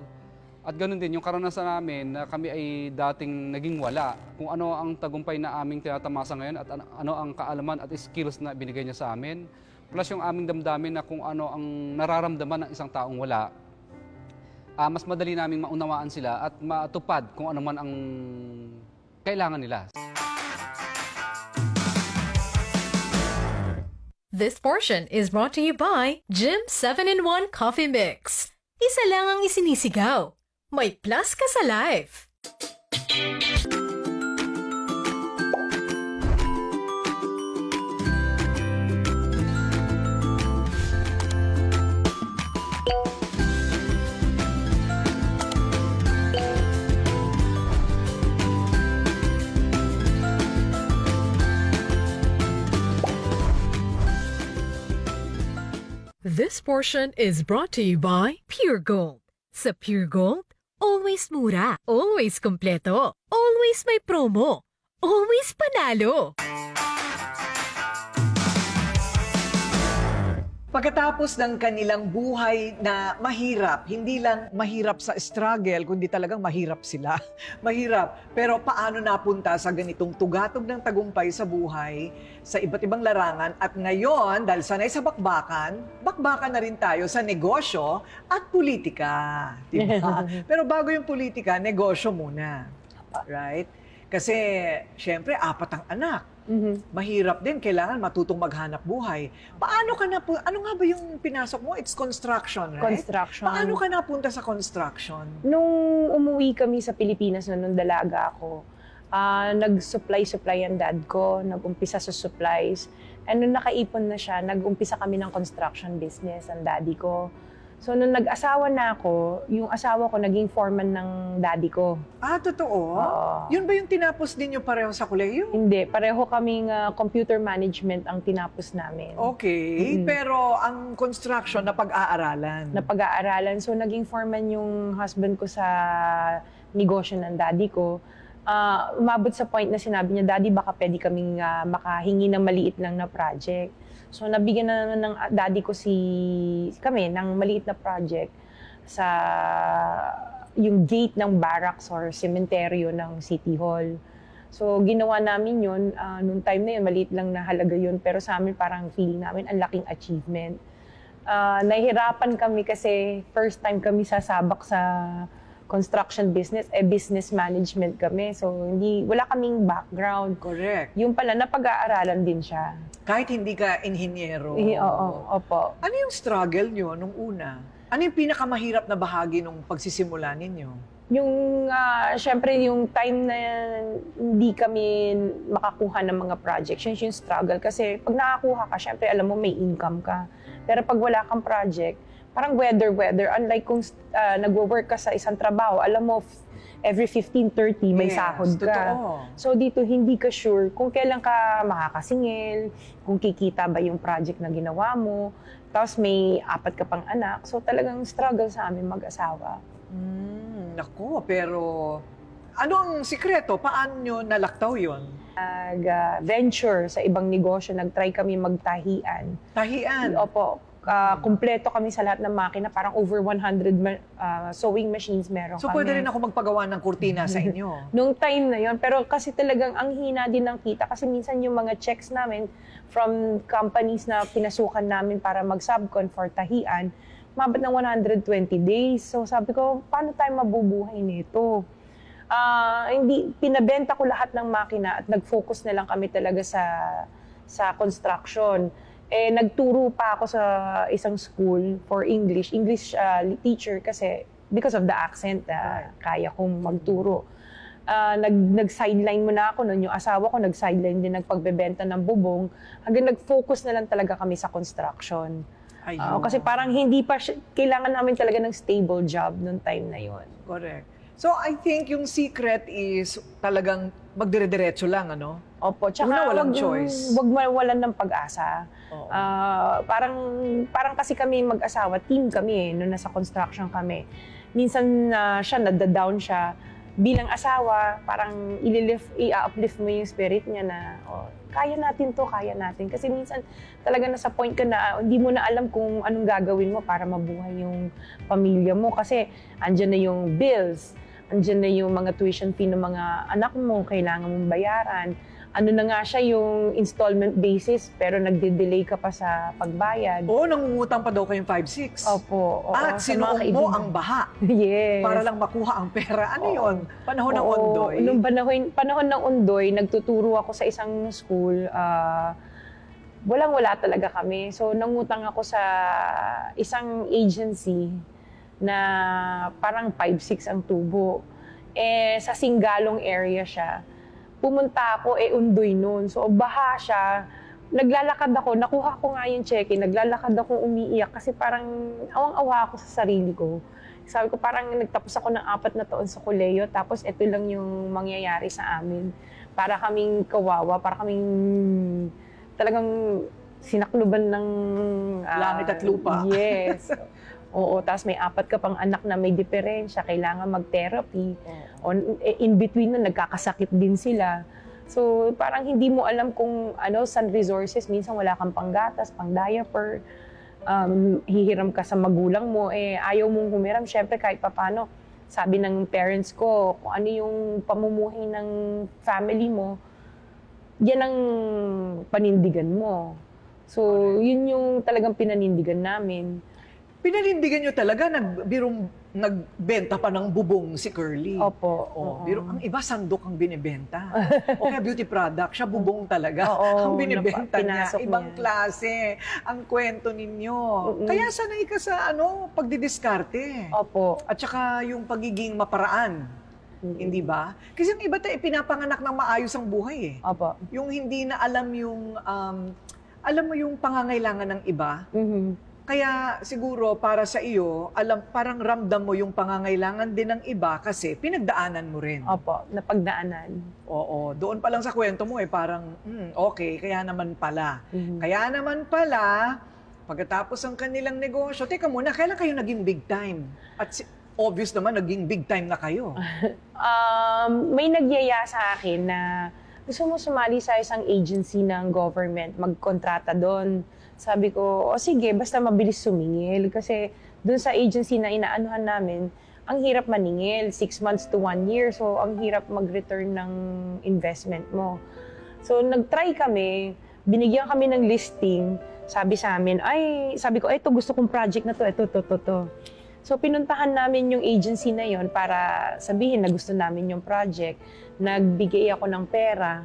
at ganoon din yung karanasan namin na kami ay dating naging wala. Kung ano ang tagumpay na aming tinatamasa ngayon at ano ang kaalaman at skills na binigay niya sa amin, plus yung aming damdamin na kung ano ang nararamdaman ng isang taong wala, mas madali naming maunawaan sila at matupad kung ano man ang kailangan nila. This portion is brought to you by Jim 7-in-1 Coffee Mix. Isa lang ang isinisigaw. May plus ka sa life. This portion is brought to you by Pure Gold. Sa Pure Gold, always mura, always kompleto, always may promo, always panalo. Pagkatapos ng kanilang buhay na mahirap, hindi lang mahirap sa struggle, kundi talagang mahirap sila. Mahirap. Pero paano napunta sa ganitong tugatog ng tagumpay sa buhay, sa iba't ibang larangan, at ngayon, dahil sanay sa bakbakan na rin tayo sa negosyo at politika. Diba? Pero bago yung politika, negosyo muna. Right? Kasi, syempre, 4 ang anak. Mahirap din, kailangan matutong maghanap buhay. Paano ka ano nga ba yung pinasok mo? It's construction, right? Construction. Paano ka napunta sa construction? Nung umuwi kami sa Pilipinas nung dalaga ako, nag-supply ang dad ko, nag-umpisa sa supplies. And nung nakaipon na siya, nag-umpisa kami ng construction business, ang daddy ko. So, nung nag-asawa na ako, yung asawa ko naging foreman ng daddy ko. Ah, totoo? Oo. Yun ba yung tinapos ninyo pareho sa kolehiyo? Hindi, pareho kaming computer management ang tinapos namin. Okay, pero ang construction na pag-aaralan. Na pag-aaralan. So, naging foreman yung husband ko sa negosyo ng daddy ko. Umabot sa point na sinabi niya, Daddy, baka pwede kaming makahingi ng maliit lang na project. So, nabigyan na naman ng daddy ko kami ng maliit na project sa yung gate ng barracks or cementerio ng City Hall. So, ginawa namin yun. Noong time na yun, maliit lang na halaga yun. Pero sa amin, parang feeling namin, ang laking achievement. Nahihirapan kami kasi first time kami sasabak sa construction business, business management kami. So, wala kaming background. Correct. Yung pala, napag-aaralan din siya. Kahit hindi ka inhinyero. Oo, opo. Ano yung struggle nyo nung una? Ano yung pinakamahirap na bahagi nung pagsisimula ninyo? Yung, syempre, yung time na hindi kami makakuha ng mga projects, yun yung struggle. Kasi pag nakakuha ka, syempre, alam mo, may income ka. Pero pag wala kang project, parang weather. Unlike kung nagwo-work ka sa isang trabaho, alam mo, every 15-30 may sahod ka. Totoo. So dito, hindi ka sure kung kailan ka makakasingil, kung kikita ba yung project na ginawa mo. Tapos may 4 ka pang anak. So talagang struggle sa amin mag-asawa. Naku, pero ano ang sikreto? Paano nyo nalaktaw yun? Nag-venture sa ibang negosyo, nag-try kami magtahian. Tahian? Opo. Kumpleto kami sa lahat ng makina, parang over 100 sewing machines meron So kami. pwede rin ako magpagawa ng kurtina sa inyo? Nung time na yon, pero kasi talagang ang hina din ng kita kasi minsan yung mga checks namin from companies na pinasukan namin para mag-subcon for tahian, mabot ng 120 days. So sabi ko, paano tayo mabubuhay nito? Pinabenta ko lahat ng makina at nag-focus na lang kami talaga sa construction. Nagturo pa ako sa isang school for English teacher kasi because of the accent, kaya kong magturo. Nag-sideline muna ako noon, yung asawa ko nag-sideline din nagpagbebenta ng bubong, hanggang nag-focus na lang talaga kami sa construction. Ayun. Kasi parang hindi pa kailangan namin talaga ng stable job noong time na yon. Correct. So, I think yung secret is talagang magdire-diretso lang, ano? Opo, tsaka Una, walang choice. Wag mawalan ng pag-asa. Oo. Parang kasi kami mag-asawa, team kami nung nasa construction kami. Minsan siya, nada-down siya. Bilang asawa, parang i-uplift mo yung spirit niya na, kaya natin to, kaya natin. Kasi minsan talaga nasa point ka na hindi mo na alam kung anong gagawin mo para mabuhay yung pamilya mo. Kasi andyan na yung bills, andyan na yung mga tuition fee ng mga anak mo, kailangan mong bayaran. Ano na nga siya yung installment basis, pero nagde-delay ka pa sa pagbayad. Oo, nangungutang pa daw kayong 5-6. Opo. Oo, At sa mga sinuong mo kaibigan. ang baha Yes. para lang makuha ang pera. Ano Oo. yun? Panahon ng Oo, Ondoy? Nung panahon ng Ondoy, nagtuturo ako sa isang school. Walang-wala talaga kami. So, nangutang ako sa isang agency na parang 5-6 ang tubo. Sa Singalong area siya. Pumunta ako, Ondoy noon. So, baha siya. Naglalakad ako, nakuha ko nga yung check-in, naglalakad ako umiiyak kasi parang awang-awa ako sa sarili ko. Sabi ko, parang nagtapos ako ng 4 na taon sa koleyo, tapos ito lang yung mangyayari sa amin. Para kaming kawawa, para kaming talagang sinakluban ng... Langit at lupa. Yes. Oo, tapos may 4 ka pang anak na may diferensya, kailangan mag-therapy. In between na, nagkakasakit din sila. So, parang hindi mo alam kung saan resources. Minsan wala kang panggatas, pang-diaper. Hihiram ka sa magulang mo. Ayaw mong humiram. Siyempre, kahit papano, sabi ng parents ko, kung ano yung pamumuhay ng family mo, yan ang panindigan mo. So, yun yung talagang pinanindigan namin. Pinanindigan nyo talaga, nagbenta pa ng bubong si Curly. Opo. Ang iba sandok ang binibenta. O kaya beauty product, siya bubong talaga. Oo, ang binibenta niya. pinasok Ibang niya. klase ang kwento ninyo. Kaya sanay ka sa pagdidiskarte. Opo. At saka yung pagiging maparaan. Hindi ba? Kasi yung iba tayo, pinapanganak ng maayos ang buhay eh. Opo. Yung hindi na alam yung, alam mo yung pangangailangan ng iba. Kaya siguro para sa iyo, parang ramdam mo yung pangangailangan din ng iba kasi pinagdaanan mo rin. Opo, napagdaanan. Oo, doon pa lang sa kwento mo parang, okay, kaya naman pala. Kaya naman pala, pagkatapos ang kanilang negosyo, teka muna, kailan kayo naging big time? At obvious naman, naging big time na kayo. May nagyaya sa akin na gusto mo sumali sa isang agency ng government, magkontrata doon. Sabi ko, sige, basta mabilis sumingil. Kasi doon sa agency na inaanuhan namin, ang hirap maningil, 6 months to 1 year. So, ang hirap mag-return ng investment mo. So, nag-try kami, binigyan kami ng listing. Sabi sa amin, sabi ko, ito, gusto kong project na to, ito. So, pinuntahan namin yung agency na yon para sabihin na gusto namin yung project. Nagbigay ako ng pera,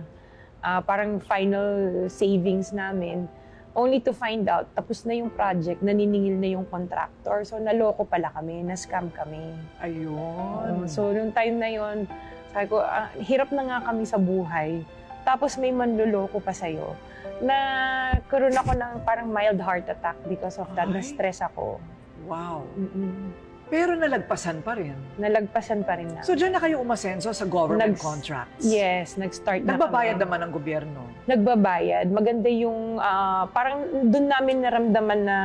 parang final savings namin. Only to find out, tapos na yung project, naniningil na yung contractor. So, naloko pala kami, na-scam kami. Ayun. So, nung time na yon, sabi ko, hirap na nga kami sa buhay. Tapos may manloloko pa sa'yo. Nagkaroon ako ng parang mild heart attack because of that. Na-stress ako. Wow. Pero nalagpasan pa rin. Nalagpasan pa rin na. So, dyan na kayo umasenso sa government contracts? Yes, nag-start na Nagbabayad kami. naman ang gobyerno? Nagbabayad. Maganda yung, parang doon namin naramdaman na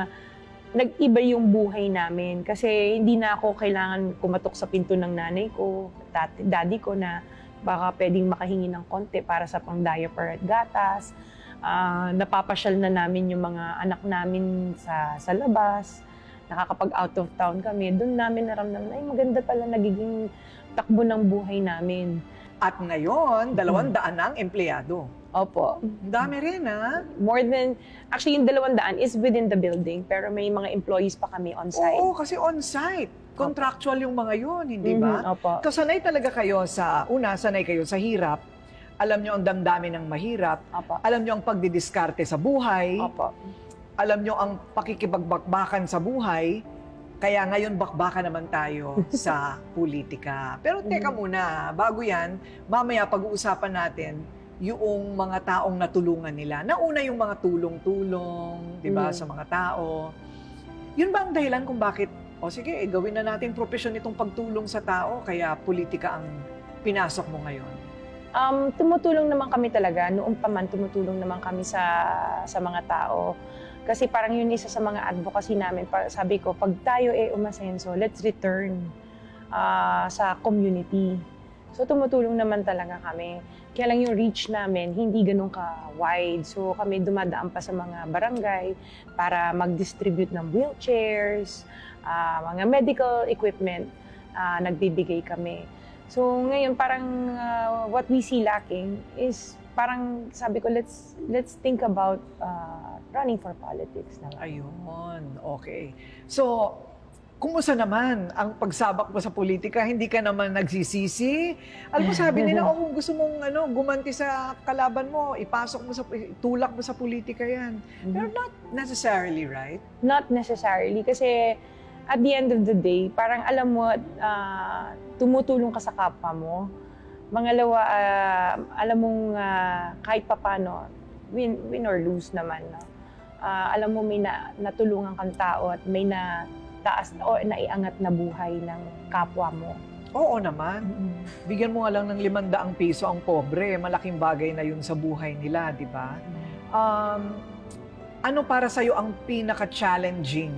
nag-iba yung buhay namin. Kasi hindi na ako kailangan kumatok sa pinto ng nanay ko, daddy ko na baka pwedeng makahingi ng konti para sa pang-diaper at gatas. Napapasyal na namin yung mga anak namin sa labas. Nakakapag-out of town kami. Doon namin naramdaman, maganda pala nagiging takbo ng buhay namin. At ngayon, 200 na ang empleyado. Opo. Ang dami rin, ha? Actually, yung 200 is within the building, pero may mga employees pa kami on-site. Oo, kasi on-site. Contractual yung mga yun, hindi ba? Opo. Sanay talaga kayo sanay kayo sa hirap. Alam nyo ang damdamin ng mahirap. Opo. Alam nyo ang pagdidiskarte sa buhay. Opo. Alam nyo ang pakikipagbakbakan sa buhay. Kaya ngayon bakbakan naman tayo sa politika. Pero teka muna, bago yan, mamaya pag-uusapan natin yung mga taong natulungan nila. Nauna yung mga tulong-tulong, di ba, sa mga tao. Yun ba ang dahilan kung bakit, o sige, gawin na natin profesyon itong pagtulong sa tao, kaya politika ang pinasok mo ngayon? Tumutulong naman kami talaga. Noong pa man, tumutulong naman kami sa mga tao. Kasi parang yun isa sa mga advocacy namin. Sabi ko, pag tayo umasenso, let's return sa community. So tumutulong naman talaga kami. Kaya lang yung reach namin, hindi ganun ka-wide. So kami dumadaan pa sa mga barangay para mag-distribute ng wheelchairs, mga medical equipment, nagbibigay kami. So ngayon parang what we see lacking is parang sabi ko, let's think about running for politics naman. Ayun, okay. So, kumusta naman ang pagsabak mo sa politika? Hindi ka naman nagsisisi? Alam mo, sabi nila, kung gusto mong gumanti sa kalaban mo, itulak mo sa politika yan. Pero not necessarily, right? Not necessarily, kasi at the end of the day, parang alam mo, tumutulong ka sa kapwa mo. Mangalawa, alam mong kahit papano, win or lose naman. No? Alam mo, may natulungan kang tao at may taas o naiangat na buhay ng kapwa mo. Oo naman. Bigyan mo nga lang ng 500 piso ang pobre. Malaking bagay na yun sa buhay nila, di ba? Ano para sa'yo ang pinaka-challenging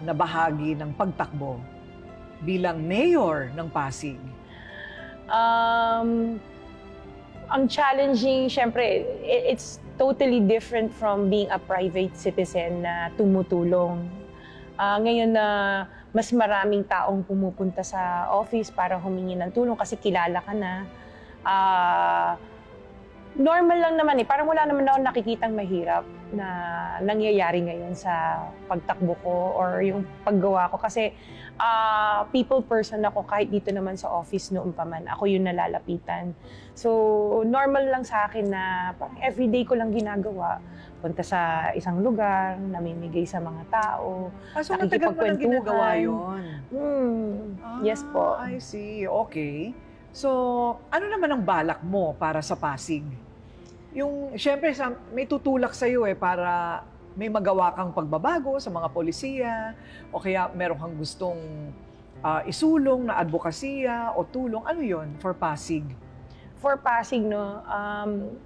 na bahagi ng pagtakbo bilang mayor ng Pasig? Ang challenging, syempre, it's totally different from being a private citizen na tumutulong. Ngayon na mas maraming taong pumupunta sa office para humingi ng tulong kasi kilala ka na. Normal lang naman parang wala naman ako nakikitang mahirap na nangyayari ngayon sa pagtakbo ko or yung paggawa ko kasi people person ako kahit dito naman sa office noon pa man, ako yung nalalapitan. So, normal lang sa akin na everyday ko lang ginagawa. Punta sa isang lugar, namimigay sa mga tao, So, matagal mo nang ginagawa yun? Yes po. I see. Okay. So, ano naman ang balak mo para sa Pasig? Yung, syempre, may tutulak sa'yo para may magawa kang pagbabago sa mga polisiya o kaya meron kang gustong isulong na advokasya o tulong. Ano yon for Pasig? For Pasig, no,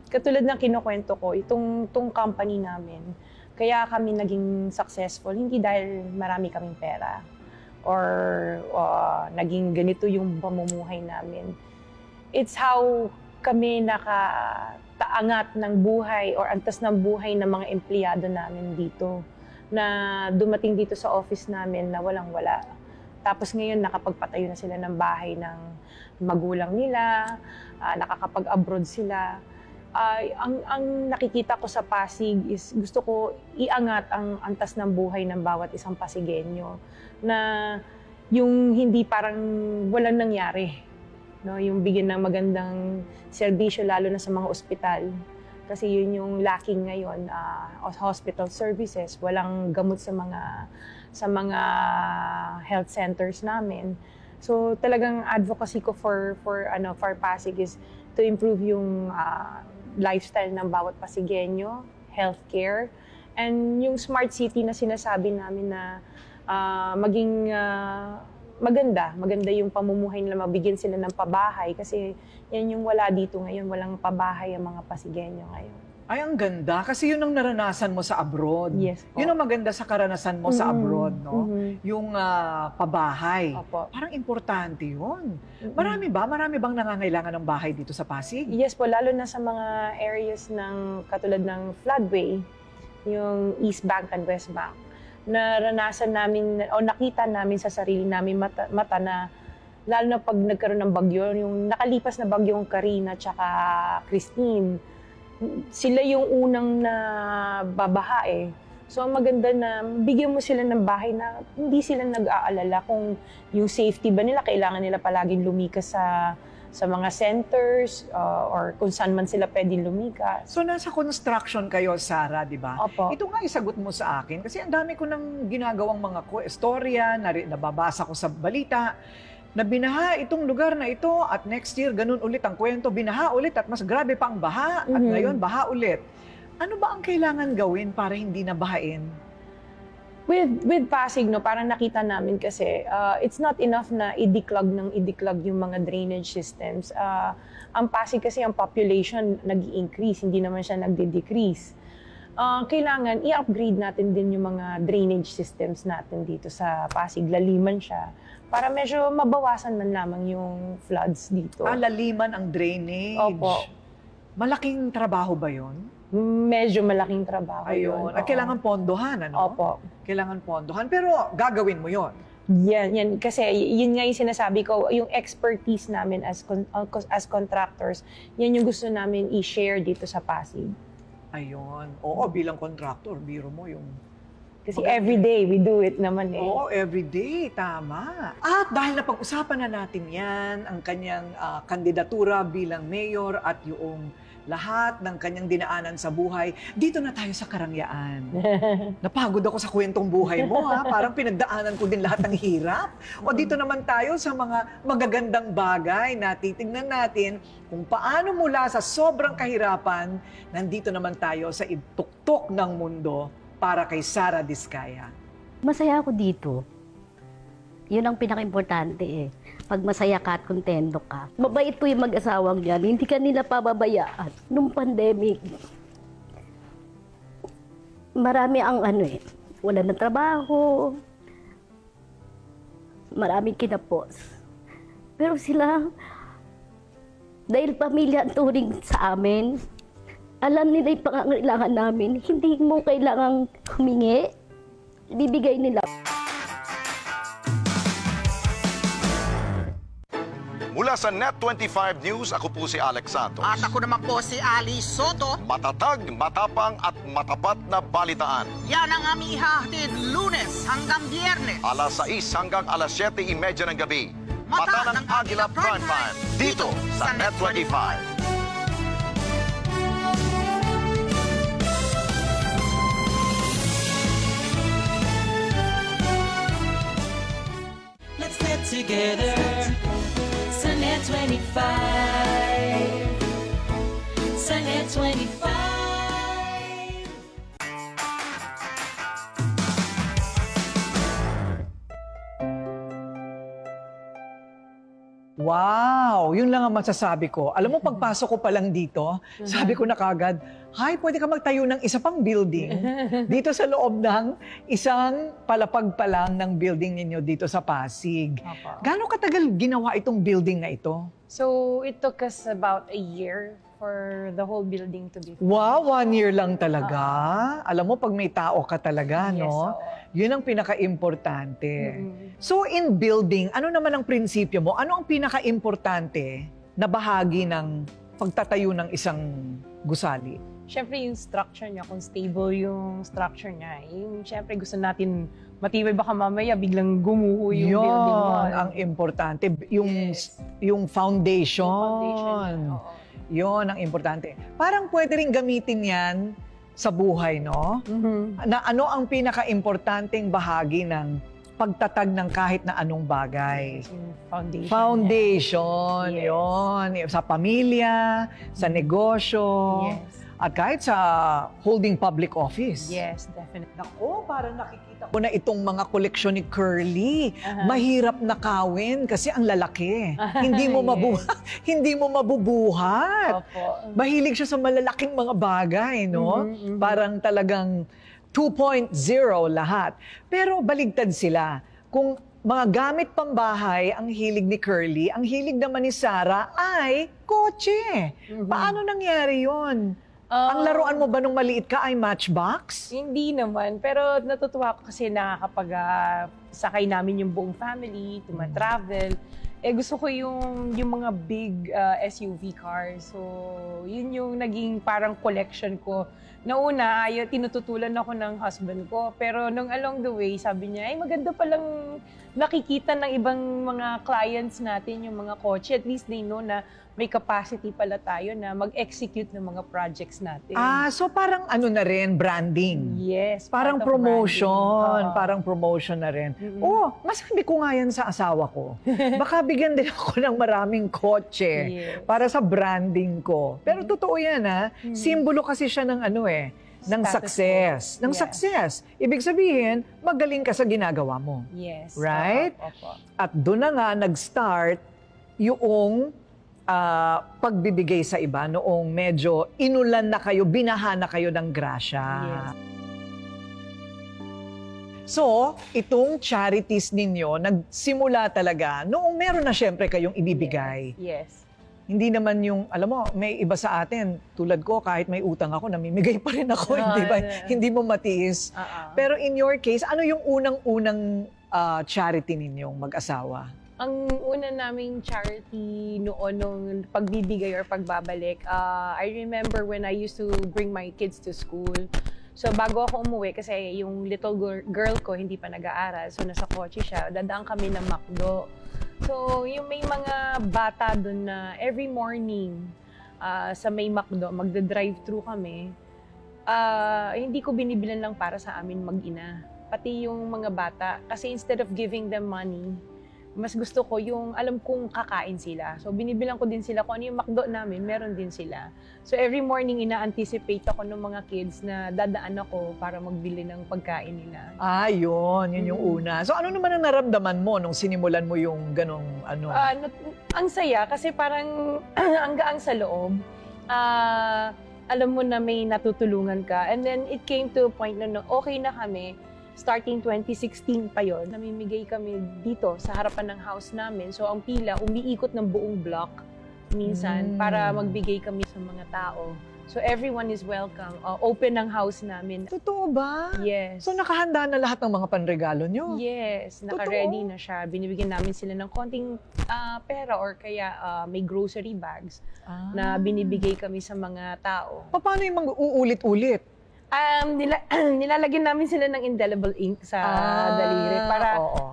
katulad ng kinukwento ko, itong company namin, kaya kami naging successful, hindi dahil marami kaming pera or naging ganito yung pamumuhay namin. It's how kami nakataangat ng buhay or antas ng buhay ng mga empleyado namin dito na dumating dito sa office namin na walang-wala. Tapos ngayon nakapagpatayo na sila ng bahay ng magulang nila, nakakapag-abroad sila. Ang nakikita ko sa Pasig is gusto ko iangat ang antas ng buhay ng bawat isang Pasigenyo na yung hindi parang walang nangyari. No, yung bigyan ng magandang serbisyo lalo na sa mga ospital. Kasi yun yung lacking ngayon, hospital services, walang gamot sa mga health centers namin. So talagang advocacy ko for Pasig is to improve yung lifestyle ng bawat Pasigenyo, healthcare, and yung smart city na sinasabi namin na maging maganda yung pamumuhay nila, mabigyan sila ng pabahay kasi yan yung wala dito ngayon, walang pabahay ang mga Pasigenyo ngayon. Ay, ang ganda. Kasi yun ang naranasan mo sa abroad. Yes po. Yun ang maganda sa karanasan mo sa abroad, no? Yung pabahay. Opo. Parang importante yun. Marami bang nangangailangan ng bahay dito sa Pasig? Yes po, lalo na sa mga areas ng katulad ng floodway, yung East Bank and West Bank. Naranasan namin o nakita namin sa sarili namin mata na lalo na pag nagkaroon ng bagyo, yung nakalipas na bagyong Karina tsaka Christine, sila yung unang nababaha So ang maganda na bigyan mo sila ng bahay na hindi sila nag-aalala kung yung safety ba nila, kailangan nila palaging lumikas sa mga centers or kung saan man sila pwedeng lumikas. So nasa construction kayo, Sarah, di ba? Opo. Ito nga isagot mo sa akin kasi ang dami ko nang ginagawang mga istorya, nababasa ko sa balita, na binaha itong lugar na ito at next year ganun ulit ang kwento, binaha ulit at mas grabe pa ang baha at ngayon baha ulit. Ano ba ang kailangan gawin para hindi nabahain? With Pasig, no, parang nakita namin kasi it's not enough na i-declog yung mga drainage systems. Ang Pasig kasi ang population nag-i-increase, hindi naman siya nagde-decrease. Kailangan i-upgrade natin din yung mga drainage systems natin dito sa Pasig. Laliman siya para medyo mabawasan man lamang yung floods dito. Laliman ang drainage. Opo. Malaking trabaho ba yun? Medyo malaking trabaho Ayun. yun. At kailangan pondohan, ano? Opo. Kailangan pondohan. Pero gagawin mo yon. Yan. Kasi yun nga yung sinasabi ko, yung expertise namin as contractors, yan yung gusto namin i-share dito sa Pasig. Ayun. Oo, bilang contractor, biro mo yung... Kasi everyday we do it naman eh. Oo, everyday. Tama. At dahil napag-usapan na natin yan, ang kanyang kandidatura bilang mayor at yung lahat ng kanyang dinaanan sa buhay, dito na tayo sa Karangyaan. Napagod ako sa kwentong buhay mo, ha? Parang pinagdaanan ko din lahat ng hirap. O dito naman tayo sa mga magagandang bagay na titignan natin kung paano mula sa sobrang kahirapan, nandito naman tayo sa ituktok ng mundo para kay Sara Diskaya. Masaya ako dito. Yun ang pinaka-importante eh. Pag masaya ka at kontento ka. Mabait po yung mag-asawang yan. Hindi ka nila pababayaan. Nung pandemic, marami ang wala ng trabaho. Maraming kinapos. Pero sila, dahil pamilya ang turing sa amin, alam nila yung pangangailangan namin. Hindi mo kailangang humingi. Bibigay nila. Mula sa Net25 News, ako po si Alex Santos. At ako naman po si Ali Soto. Matatag, matapang at matapat na balitaan. Yan ang aming ihahatid Lunes hanggang Biyernes. Alas 6 hanggang alas 7:30 ng gabi. Mata ng Agila Prime Time. Dito sa Net25. Let's get together. Net 25. Sa Net 25. Wow! Yun lang ang masasabi ko. Alam mo, pagpasok ko pa lang dito, sabi ko na kagad, "Hay, pwede ka magtayo ng isa pang building dito sa loob ng isang palapag pa lang ng building ninyo dito sa Pasig." Gaano katagal ginawa itong building na ito? So, it took us about a year for the whole building to be finished. Wow, 1 year lang talaga. Alam mo, pag may tao ka talaga, Yes, no? oo. Yun ang pinaka-importante. So, in building, ano naman ang prinsipyo mo? Ano ang pinaka-importante na bahagi ng pagtatayo ng isang gusali? Siyempre yung structure niya, kung stable yung structure niya. Yung siyempre gusto natin matibay, baka mamaya biglang gumuho yung building mo. Yun ang importante. Yung, yung foundation. Yung foundation niya, oo. Yun ang importante. Parang pwede rin gamitin yan sa buhay, no? Na ano ang pinaka-importanteng bahagi ng pagtatag ng kahit na anong bagay? Yung foundation. Foundation, Yes. yun. Sa pamilya, sa negosyo, Yes. at kahit sa holding public office. Yes, definitely. Ako, parang nakikita ko na itong mga koleksyon ni Curly. Mahirap nakawin kasi ang lalaki. Hindi mo hindi mo mabubuhat. Opo. Mahilig siya sa malalaking mga bagay, no? Parang talagang 2.0 lahat. Pero baligtad sila. Kung mga gamit pambahay ang hilig ni Curly, ang hilig naman ni Sara ay kotse. Paano nangyari yon? Ang laruan mo ba nung maliit ka ay Matchbox? Hindi naman, pero natutuwa ko kasi nakakapag sakay namin yung buong family, travel. Gusto ko yung mga big SUV cars. So, yun yung naging parang collection ko. Nauna, tinututulan ako ng husband ko. Pero nung along the way, sabi niya, ay maganda palang nakikita ng ibang mga clients natin yung mga kotse. At least they know na may capacity pala tayo na mag-execute ng mga projects natin. So parang ano na rin, branding. Yes. Parang part of promotion. branding. Parang promotion na rin. Masabi ko nga yan sa asawa ko. Baka bigyan din ako ng maraming kotse Yes. para sa branding ko. Pero totoo yan, ha? Simbolo kasi siya ng ng success. Ng success. Ibig sabihin, magaling ka sa ginagawa mo. Yes. Right? Opo. At doon na nga nag-start yung pagbibigay sa iba noong medyo inulan na kayo, binaha na kayo ng grasya. Yes. So, itong charities ninyo, nagsimula talaga noong meron na syempre kayong ibibigay. Yes. Hindi naman yung, alam mo, may iba sa atin, tulad ko, kahit may utang ako, namimigay pa rin ako, hindi ba? Hindi mo matiis. Pero in your case, ano yung unang-unang charity ninyong mag-asawa? Ang una naming charity noon nung pagbibigay or pagbabalik, I remember when I used to bring my kids to school. So bago ako umuwi, kasi yung little girl ko hindi pa nag-aaral, so nasa kotse siya, dadaan kami ng McDo. So yung may mga bata doon na every morning sa may McDo, magda-drive-thru kami, hindi ko binibilan lang para sa amin mag-ina. Pati yung mga bata, kasi instead of giving them money, mas gusto ko yung alam kong kakain sila. So binibilang ko din sila kung ano yung McDo namin, meron din sila. So every morning ina-anticipate ako ng mga kids na dadaan ako para magbili ng pagkain nila. Yun yung una. So ano naman ang naramdaman mo nung sinimulan mo yung ganong ano? Ang saya kasi parang ang gaang sa loob. Alam mo na may natutulungan ka. And then it came to a point na okay na kami. Starting 2016 pa yon, namimigay kami dito sa harapan ng house namin. So ang pila, umiikot ng buong block minsan para magbigay kami sa mga tao. So everyone is welcome. Open ang house namin. Totoo ba? Yes. So nakahanda na lahat ng mga panregalo nyo? Yes, naka-ready na siya. Binibigyan namin sila ng konting pera or kaya may grocery bags na binibigay kami sa mga tao. Paano yung mga uulit-ulit? Nilalagyan namin sila ng indelible ink sa daliri para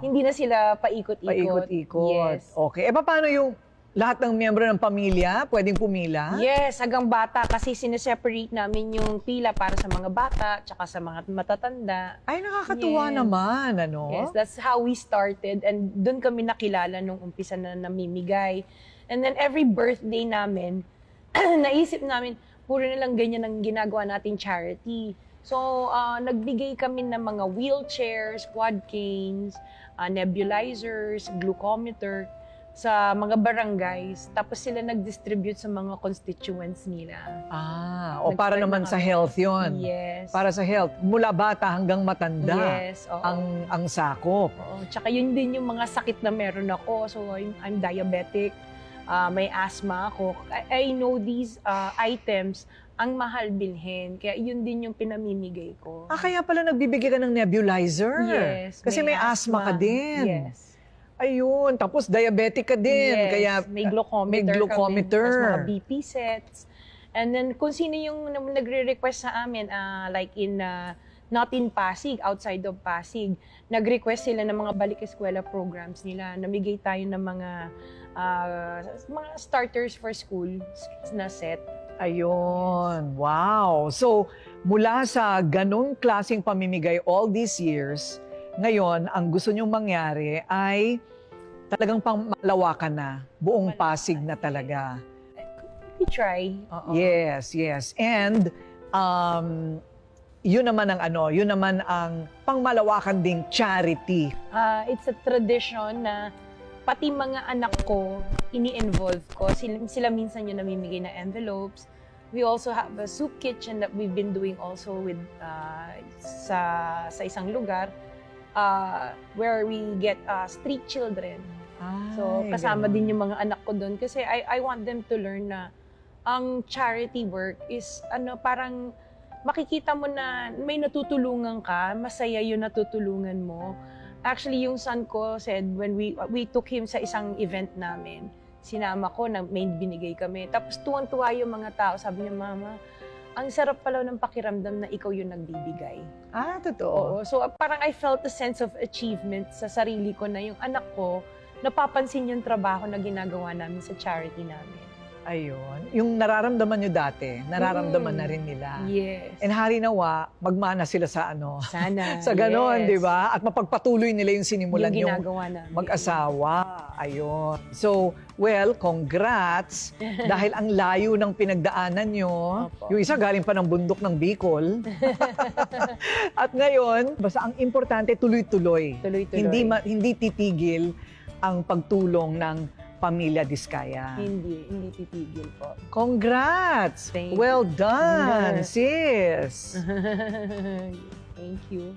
hindi na sila paikot-ikot. Paikot-ikot. Yes. Okay. Paano yung lahat ng miyembro ng pamilya pwedeng pumila? Yes, hanggang bata kasi sineseparate namin yung pila para sa mga bata tsaka sa mga matatanda. Ay, nakakatuwa naman, ano? Yes, that's how we started and doon kami nakilala nung umpisa na namimigay. And then every birthday namin, naisip namin, puro na lang ganyan ang ginagawa nating charity. So, nagbigay kami ng mga wheelchairs, quad canes, nebulizers, glucometer sa mga barangays. Tapos sila nag-distribute sa mga constituents nila. O para naman sa health yon. Yes. Para sa health. Mula bata hanggang matanda. Yes, ang sakop. Tsaka yun din yung mga sakit na meron ako. So, I'm diabetic. May asthma ako. I know these items, ang mahal bilhin. Kaya yun din yung pinamimigay ko. Kaya pala nagbibigay ka ng nebulizer? Yes. Kasi may asthma ka din. Yes. Ayun. Tapos diabetic ka din. Yes. Kaya may glucometer. Tapos mga BP sets. And then kung sino yung nagre-request sa amin, like in not in Pasig, outside of Pasig, nag-request sila ng mga balik-eskwela programs nila. Namigay tayo ng mga starters for school na set. Ayun. Yes. Wow. So, mula sa ganong klaseng pamimigay all these years, ngayon, ang gusto nyong mangyari ay talagang pangmalawakan na. Buong Pasig na talaga. We try. Yes, yes. And, yun naman ang pangmalawakan ding charity. It's a tradition na pati mga anak ko, ini-involve ko. Sila minsan yung namimigay na envelopes. We also have a soup kitchen that we've been doing also with sa isang lugar where we get street children. So kasama din yung mga anak ko doon kasi I want them to learn na ang charity work is parang makikita mo na may natutulungan ka, masaya yung natutulungan mo. Actually, yung son ko said when we took him sa isang event namin, sinama ko, may binigay kami. Tapos tuwang-tuwa yung mga tao. Sabi niya, Mama, ang sarap pala ng pakiramdam na ikaw yung nagbibigay. Totoo. Oo. So parang I felt a sense of achievement sa sarili ko na yung anak ko, napapansin yung trabaho na ginagawa namin sa charity namin. Ayun. Yung nararamdaman nyo dati, nararamdaman na rin nila. Yes. And hari nawa, magmana sila sa ano. Sana. Sa ganon, yes. di ba? At mapagpatuloy nila yung sinimulan Yung yung ginagawa namin. mag-asawa. Ayun. So, well, congrats. Dahil ang layo ng pinagdaanan nyo. Opo. Yung isa galing pa ng bundok ng Bicol. At ngayon, basta ang importante, tuloy-tuloy. Tuloy-tuloy. Hindi titigil ang pagtulong ng Pamilya Diskaya. Hindi titigil po. Congrats! Thank Well you. done, sis! Thank you.